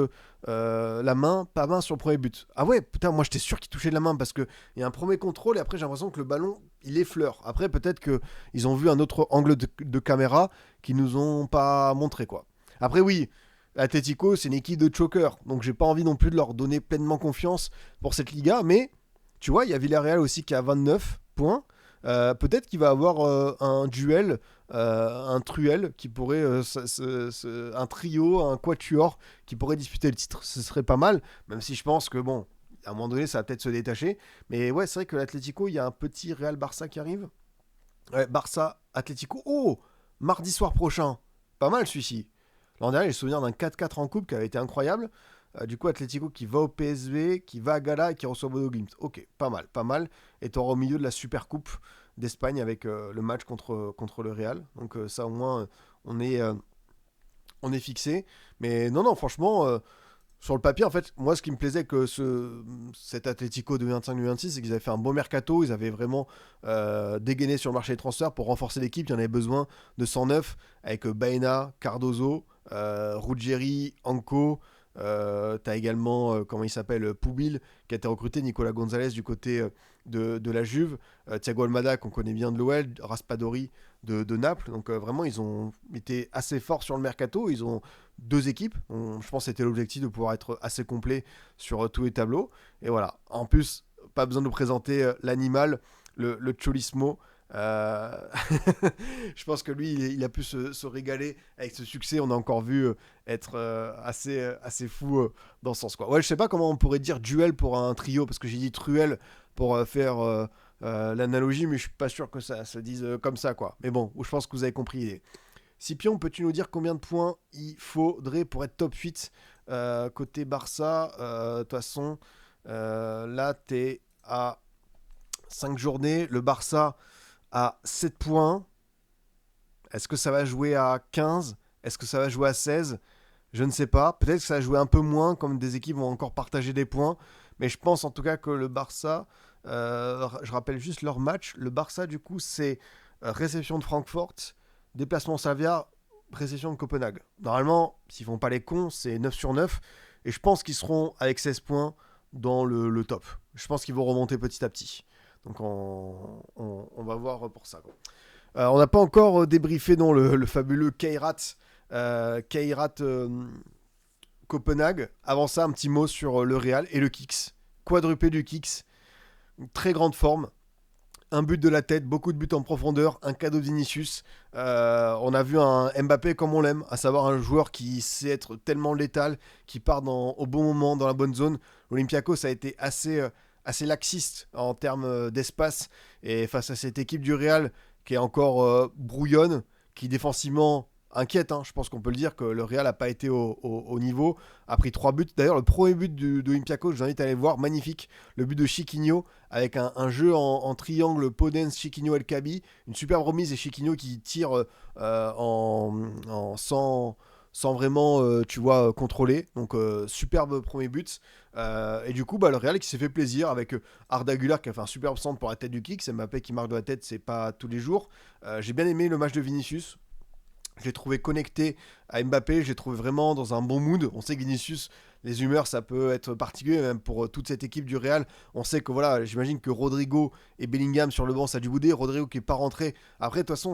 S1: la main, pas main sur le premier but? Ah ouais, putain, moi j'étais sûr qu'il touchait de la main parce qu'il y a un premier contrôle et après j'ai l'impression que le ballon il effleure. Après, peut-être qu'ils ont vu un autre angle de caméra qu'ils nous ont pas montré, quoi. Après, oui, Atletico c'est une équipe de choker donc j'ai pas envie non plus de leur donner pleinement confiance pour cette Liga, mais tu vois, il y a Villarreal aussi qui a 29 points. Peut-être qu'il va avoir un duel, un truel qui pourrait, un trio, un quatuor qui pourrait disputer le titre. Ce serait pas mal, même si je pense que bon, à un moment donné, ça va peut-être se détacher. Mais ouais, c'est vrai que l'Atlético, il y a un petit Real Barça qui arrive. Ouais, Barça, Atlético. Oh, mardi soir prochain. Pas mal celui-ci. L'an dernier, j'ai souvenir d'un 4-4 en coupe qui avait été incroyable. Du coup, Atlético qui va au PSV, qui va à Gala et qui reçoit Bodo Glimt. Ok, pas mal, pas mal. Et t'auras au milieu de la Super Coupe d'Espagne avec le match contre le Real. Donc ça, au moins, on est fixé. Mais non, non, franchement, sur le papier, en fait, moi, ce qui me plaisait que cet Atlético 2025-2026, c'est qu'ils avaient fait un beau mercato. Ils avaient vraiment dégainé sur le marché des transferts pour renforcer l'équipe. Il y en avait besoin de 109 avec Baena, Cardozo, Ruggeri, Anco. T'as également, comment il s'appelle, Poubil, qui a été recruté, Nicolas Gonzalez du côté de la Juve, Thiago Almada, qu'on connaît bien de l'OL, Raspadori de Naples. Donc vraiment, ils ont été assez forts sur le mercato. Ils ont 2 équipes. Je pense que c'était l'objectif de pouvoir être assez complet sur tous les tableaux. Et voilà. En plus, pas besoin de nous présenter l'animal, le Cholismo. Euh, je pense que lui, il a pu se régaler avec ce succès. On a encore vu être assez fou dans ce sens, quoi. Ouais, je sais pas comment on pourrait dire duel pour un trio, parce que j'ai dit truelle pour faire l'analogie, mais je suis pas sûr que ça se dise comme ça, quoi. Mais bon, je pense que vous avez compris l'idée. Scipion, peux-tu nous dire combien de points il faudrait pour être top 8 côté Barça? De toute façon, là, t'es à 5 journées. Le Barça à 7 points. Est-ce que ça va jouer à 15? Est-ce que ça va jouer à 16? Je ne sais pas. Peut-être que ça va jouer un peu moins, comme des équipes vont encore partager des points. Mais je pense en tout cas que le Barça, je rappelle juste leur match. Le Barça, du coup, c'est réception de Francfort, déplacement Slavia, réception de Copenhague. Normalement, s'ils font pas les cons, c'est 9 sur 9. Et je pense qu'ils seront avec 16 points dans le top. Je pense qu'ils vont remonter petit à petit. Donc on va voir pour ça, quoi. On n'a pas encore débriefé dans le fabuleux Kairat, Copenhague. Avant ça, un petit mot sur le Real et le Kicks. Quadruplé du Kicks. Une très grande forme. Un but de la tête, beaucoup de buts en profondeur, un cadeau de Vinicius. On a vu un Mbappé comme on l'aime, à savoir un joueur qui sait être tellement létal, qui part au bon moment, dans la bonne zone. L'Olympiakos a été assez laxiste en termes d'espace. Et face à cette équipe du Real, qui est encore brouillonne, qui défensivement inquiète, hein. Je pense qu'on peut le dire que le Real n'a pas été au niveau, a pris 3 buts. D'ailleurs, le premier but de Olympiakos, je vous invite à aller voir, magnifique. Le but de Chiquinho, avec un jeu en triangle Podence, Chiquinho, El Kabi. Une superbe remise et Chiquinho qui tire sans vraiment, tu vois, contrôler. Donc, superbe premier but. Et du coup, le Real qui s'est fait plaisir avec Arda Güler qui a fait un superbe centre pour la tête du kick. C'est Mbappé qui marque de la tête, c'est pas tous les jours. J'ai bien aimé le match de Vinicius. Je l'ai trouvé connecté à Mbappé, je l'ai trouvé vraiment dans un bon mood. On sait que Vinicius, les humeurs, ça peut être particulier, même pour toute cette équipe du Real. On sait que voilà, j'imagine que Rodrigo et Bellingham sur le banc, ça a dû bouder. Rodrigo qui n'est pas rentré. Après, de toute façon,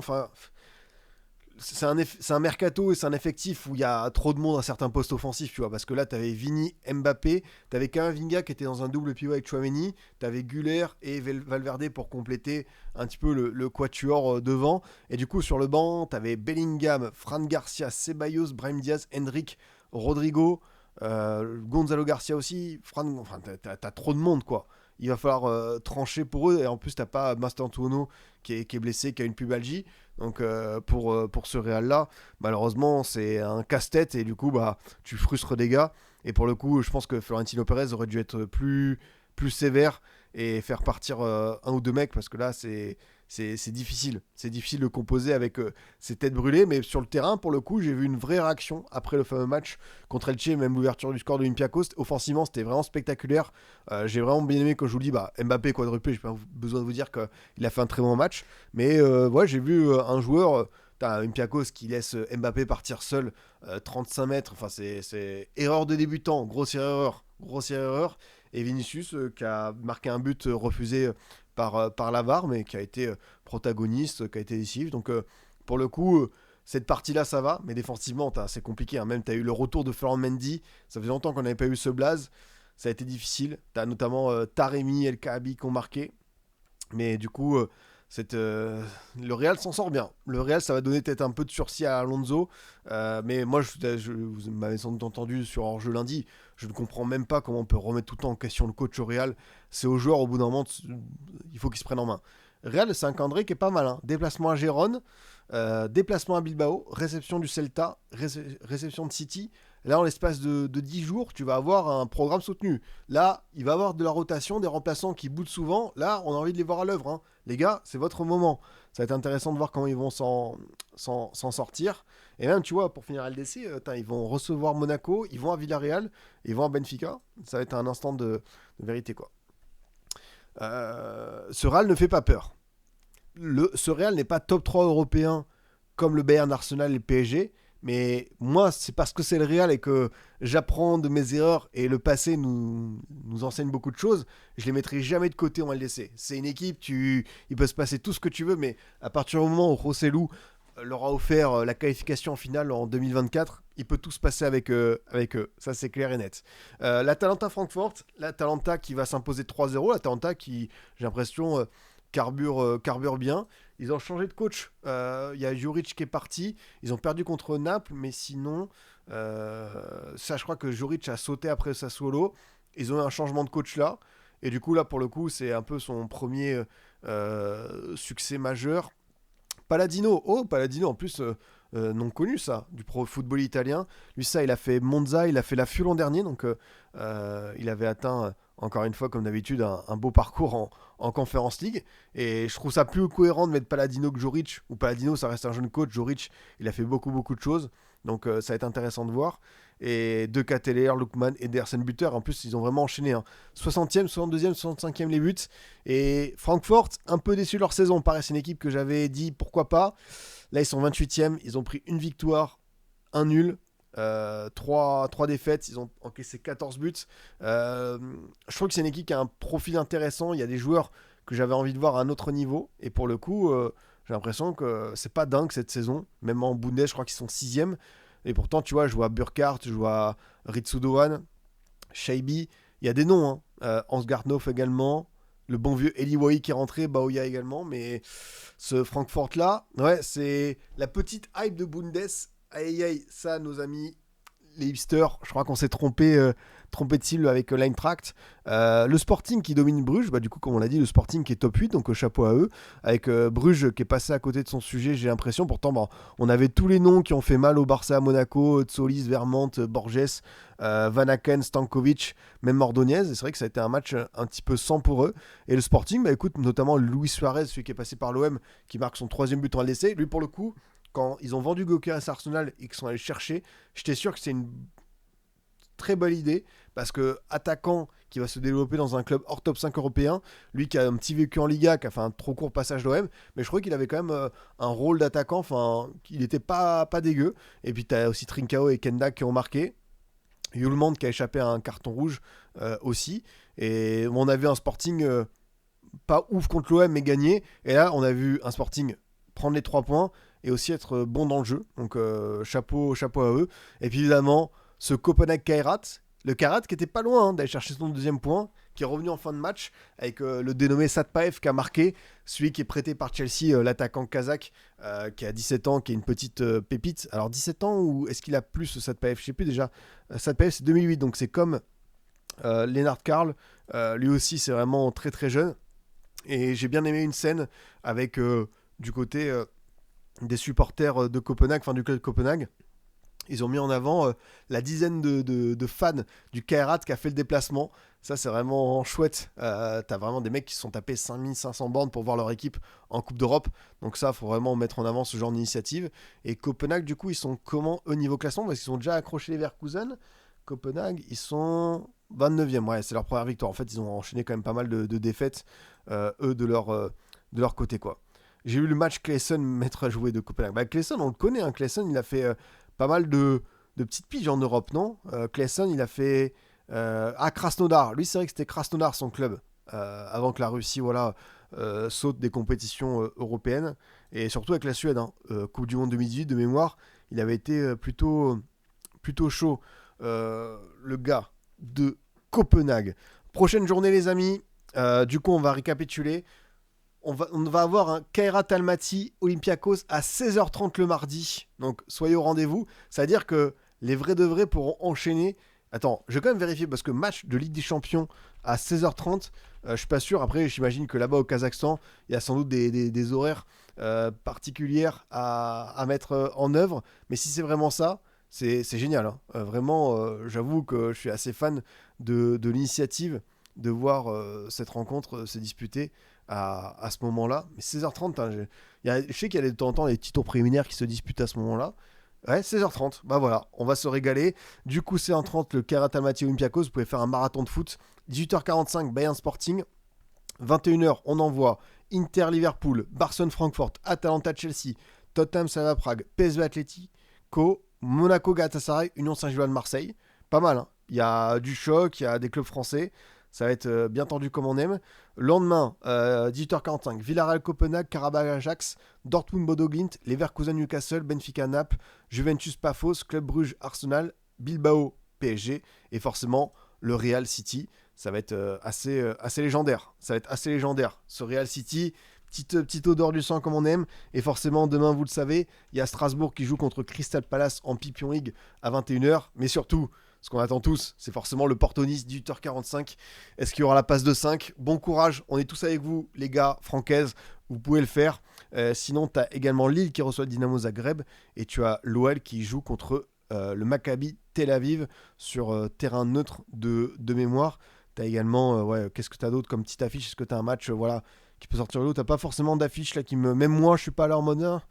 S1: c'est un mercato et c'est un effectif où il y a trop de monde à certains postes offensifs, tu vois. Parce que là, t'avais Vini, Mbappé, t'avais Camavinga qui était dans un double pivot avec Chouameni, t'avais Güler et Valverde pour compléter un petit peu le quatuor devant. Et du coup, sur le banc, t'avais Bellingham, Fran Garcia, Ceballos, Brahim Diaz, Hendrick, Rodrigo, Gonzalo Garcia aussi. Enfin, t'as trop de monde, quoi. Il va falloir trancher pour eux. Et en plus, t'as pas Mastantuono qui est blessé, qui a une pubalgie. Donc pour ce Real-là, malheureusement, c'est un casse-tête. Et du coup, tu frustres des gars. Et pour le coup, je pense que Florentino Pérez aurait dû être plus sévère et faire partir un ou deux mecs. Parce que là, c'est difficile. C'est difficile de composer avec ces têtes brûlées. Mais sur le terrain, pour le coup, j'ai vu une vraie réaction après le fameux match contre Elche, même l'ouverture du score de Olympiakos. Offensivement, c'était vraiment spectaculaire. J'ai vraiment bien aimé quand je vous dis Mbappé quadruplé. J'ai pas besoin de vous dire qu'il a fait un très bon match. Mais ouais, j'ai vu un joueur. T'as Olympiakos qui laisse Mbappé partir seul 35 mètres. Enfin, c'est erreur de débutant. Grossière erreur. Grossière erreur. Et Vinicius qui a marqué un but refusé par la VAR, mais qui a été protagoniste, qui a été décisif. Donc, pour le coup, cette partie-là, ça va, mais défensivement, c'est compliqué, hein. Même, tu as eu le retour de Florent Mendy. Ça faisait longtemps qu'on n'avait pas eu ce blaze. Ça a été difficile. Tu as notamment Taremi et El Kaabi qui ont marqué. Mais du coup, le Real s'en sort bien. Le Real, ça va donner peut-être un peu de sursis à Alonso. Mais moi, vous m'avez sans doute entendu sur hors-jeu lundi. Je ne comprends même pas comment on peut remettre tout le temps en question le coach au Real. C'est aux joueurs, au bout d'un moment, il faut qu'ils se prennent en main. Real, c'est un calendrier qui est pas mal, hein. Déplacement à Gérone, déplacement à Bilbao, réception du Celta, réception de City. Là, en l'espace de 10 jours, tu vas avoir un programme soutenu. Là, il va y avoir de la rotation, des remplaçants qui boudent souvent. Là, on a envie de les voir à l'œuvre, hein. Les gars, c'est votre moment. Ça va être intéressant de voir comment ils vont s'en sortir. Et même, tu vois, pour finir LDC, ils vont recevoir Monaco, ils vont à Villarreal, ils vont à Benfica. Ça va être un instant de vérité, quoi. Ce Real ne fait pas peur. Ce Real n'est pas top 3 européen comme le Bayern, Arsenal et le PSG, Mais moi, c'est parce que c'est le Real et que j'apprends de mes erreurs et le passé nous enseigne beaucoup de choses. Je les mettrai jamais de côté, on va le laisser. C'est une équipe, il peut se passer tout ce que tu veux, mais à partir du moment où José Lu leur a offert la qualification en finale en 2024, il peut tout se passer avec eux. Ça, c'est clair et net. L'Atalanta Francfort, l'Atalanta qui va s'imposer 3-0, l'Atalanta qui, j'ai l'impression, carbure bien. Ils ont changé de coach. Il y a Juric qui est parti. Ils ont perdu contre Naples, mais sinon, ça, je crois que Juric a sauté après Sassuolo. Ils ont eu un changement de coach là. Et du coup, là, pour le coup, c'est un peu son premier succès majeur. Palladino, en plus, non connu ça, du pro football italien. Lui, ça, il a fait Monza, il a fait la FU l'an dernier, donc il avait atteint, encore une fois, comme d'habitude, un beau parcours en Conference League. Et je trouve ça plus cohérent de mettre Palladino que Joric, ou Palladino, ça reste un jeune coach. Joric, il a fait beaucoup de choses, donc ça va être intéressant de voir. Et De Ketelaere, Lookman et Ederson buteur. En plus, ils ont vraiment enchaîné. 60e, 62e, 65e les buts. Et Francfort, un peu déçu de leur saison. Pareil, c'est une équipe que j'avais dit pourquoi pas. Là, ils sont 28e. Ils ont pris une victoire, un nul. 3 défaites, ils ont encaissé 14 buts. Je trouve que c'est une équipe qui a un profil intéressant. Il y a des joueurs que j'avais envie de voir à un autre niveau. Et pour le coup, j'ai l'impression que c'est pas dingue cette saison. Même en Bundes, je crois qu'ils sont 6e. Et pourtant, tu vois, je vois Burkhardt, je vois Ritsudoan, Shaibi. Il y a des noms, hein. Hans Gartnoff également. Le bon vieux Eli Wahi qui est rentré, Baoya également. Mais ce Francfort-là, ouais, c'est la petite hype de Bundes. Aïe aïe, ça, nos amis, les hipsters, je crois qu'on s'est trompé de cible avec l'Eintracht. Le Sporting qui domine Bruges, bah, du coup, comme on l'a dit, le Sporting qui est top 8, donc chapeau à eux. Avec Bruges qui est passé à côté de son sujet, j'ai l'impression. Pourtant, bon, on avait tous les noms qui ont fait mal au Barça, à Monaco, Tsolis, Vermont, Borges, Van Aken, Stankovic, même Ordonez. Et c'est vrai que ça a été un match un petit peu sans pour eux. Et le Sporting, bah, écoute, notamment Luis Suarez, celui qui est passé par l'OM, qui marque son 3e but en LDC. Lui, pour le coup, quand ils ont vendu Gyökeres à Arsenal et qu'ils sont allés chercher, j'étais sûr que c'est une très bonne idée parce que attaquant qui va se développer dans un club hors top 5 européen, lui qui a un petit vécu en Liga, qui a fait un trop court passage d'OM, mais je crois qu'il avait quand même un rôle d'attaquant, enfin, il n'était pas dégueu. Et puis tu as aussi Trincao et Kenda qui ont marqué. Yulman qui a échappé à un carton rouge aussi. Et on a vu un Sporting pas ouf contre l'OM mais gagné. Et là, on a vu un Sporting prendre les 3 points et aussi être bon dans le jeu. Donc chapeau à eux. Et puis évidemment, ce Copenhague-Kairat, le Kairat qui était pas loin d'aller chercher son 2e point, qui est revenu en fin de match avec le dénommé Satpaev qui a marqué, celui qui est prêté par Chelsea, l'attaquant kazakh, qui a 17 ans, qui est une petite pépite. Alors 17 ans ou est-ce qu'il a plus ce Satpaev? Je sais plus déjà. Satpaev c'est 2008, donc c'est comme Lennart Karl. Lui aussi c'est vraiment très très jeune. Et j'ai bien aimé une scène avec du côté des supporters de Copenhague, enfin du club de Copenhague. Ils ont mis en avant la dizaine de fans du Kairat qui a fait le déplacement. Ça, c'est vraiment chouette. T'as vraiment des mecs qui se sont tapés 5500 bornes pour voir leur équipe en Coupe d'Europe. Donc ça, il faut vraiment mettre en avant ce genre d'initiative. Et Copenhague, du coup, ils sont comment au niveau classement? Parce qu'ils ont déjà accroché les Leverkusen. Copenhague, ils sont 29e. Ouais, c'est leur première victoire. En fait, ils ont enchaîné quand même pas mal de défaites, eux, de leur côté, quoi. J'ai eu le match Claesson mettre à jouer de Copenhague. Bah, Claesson, on le connaît. Hein. Claesson, il a fait pas mal de petites piges en Europe, non? Claesson, il a fait à Krasnodar. Lui, c'est vrai que c'était Krasnodar son club avant que la Russie, voilà, saute des compétitions européennes et surtout avec la Suède. Hein. Coupe du Monde 2018 de mémoire, il avait été plutôt chaud. Le gars de Copenhague. Prochaine journée, les amis. Du coup, on va récapituler. On va avoir un Kairat Almaty Olympiakos à 16h30 le mardi. Donc soyez au rendez-vous. Ça veut dire que les vrais de vrais pourront enchaîner. Attends, je vais quand même vérifier parce que match de Ligue des Champions à 16h30, je suis pas sûr. Après, j'imagine que là-bas au Kazakhstan, il y a sans doute des horaires particulières à mettre en œuvre. Mais si c'est vraiment ça, c'est génial. Hein. Vraiment, j'avoue que je suis assez fan de l'initiative de voir cette rencontre se disputer à ce moment-là. Mais 16h30, hein, je sais qu'il y a de temps en temps des petits tours préliminaires qui se disputent à ce moment-là. Ouais, 16h30, bah voilà, on va se régaler. Du coup, 16h30, le Kairat Almaty Olympiakos, vous pouvez faire un marathon de foot. 18h45, Bayern Sporting. 21h, on envoie Inter Liverpool, Barcelone Francfort, Atalanta Chelsea, Tottenham Slavia Prague, PSV Atletico, Monaco, Galatasaray, Union Saint-Gilloise de Marseille. Pas mal, hein. Il y a du choc, il y a des clubs français. Ça va être bien tendu comme on aime. Le lendemain, 18h45, Villarreal, Copenhague, Karabakh, Ajax, Dortmund, Bodo Glimt, Leverkusen, Newcastle, Benfica, Naples, Juventus, Pafos, Club Bruges, Arsenal, Bilbao, PSG et forcément le Real City. Ça va être assez légendaire. Ça va être assez légendaire. Ce Real City, petite odeur du sang comme on aime. Et forcément, demain, vous le savez, il y a Strasbourg qui joue contre Crystal Palace en Pipion League à 21h. Mais surtout, ce qu'on attend tous, c'est forcément le Porto-Nice, 18h45. Est-ce qu'il y aura la passe de 5 ? Bon courage, on est tous avec vous, les gars, Francaise, vous pouvez le faire. Sinon, tu as également Lille qui reçoit le Dynamo Zagreb et tu as l'OL qui joue contre le Maccabi Tel Aviv sur terrain neutre de mémoire. Tu as également, qu'est-ce que tu as d'autre comme petite affiche ? Est-ce que tu as un match qui peut sortir de l'eau ? Tu n'as pas forcément d'affiche là qui me. Même moi, je suis pas là en mode.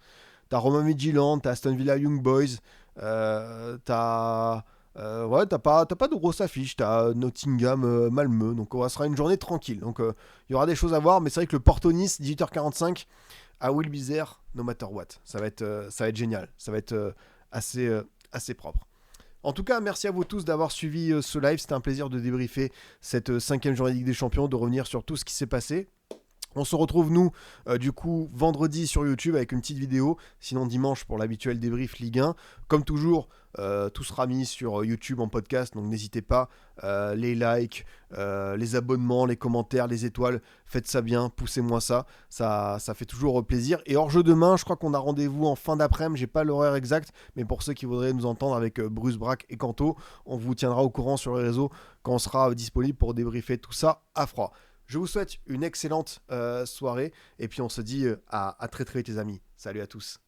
S1: Tu as Roma Midtjylland, tu as Aston Villa Young Boys, t'as pas de grosse affiche, t'as Nottingham, Malmö, donc ça sera une journée tranquille. Donc il y aura des choses à voir, mais c'est vrai que le Porto-Nice, 18h45, à Will Be There, no matter what. Ça va être génial, ça va être assez propre. En tout cas, merci à vous tous d'avoir suivi ce live. C'était un plaisir de débriefer cette 5e journée de Ligue des Champions, de revenir sur tout ce qui s'est passé. On se retrouve nous du coup vendredi sur YouTube avec une petite vidéo, sinon dimanche pour l'habituel débrief Ligue 1. Comme toujours, tout sera mis sur YouTube en podcast, donc n'hésitez pas, les likes, les abonnements, les commentaires, les étoiles, faites ça bien, poussez-moi ça fait toujours plaisir. Et hors jeu demain, je crois qu'on a rendez-vous en fin d'après-midi, j'ai pas l'horaire exact, mais pour ceux qui voudraient nous entendre avec Bruce Braque et Kanto, on vous tiendra au courant sur les réseaux quand on sera disponible pour débriefer tout ça à froid. Je vous souhaite une excellente soirée et puis on se dit à très très vite les amis. Salut à tous.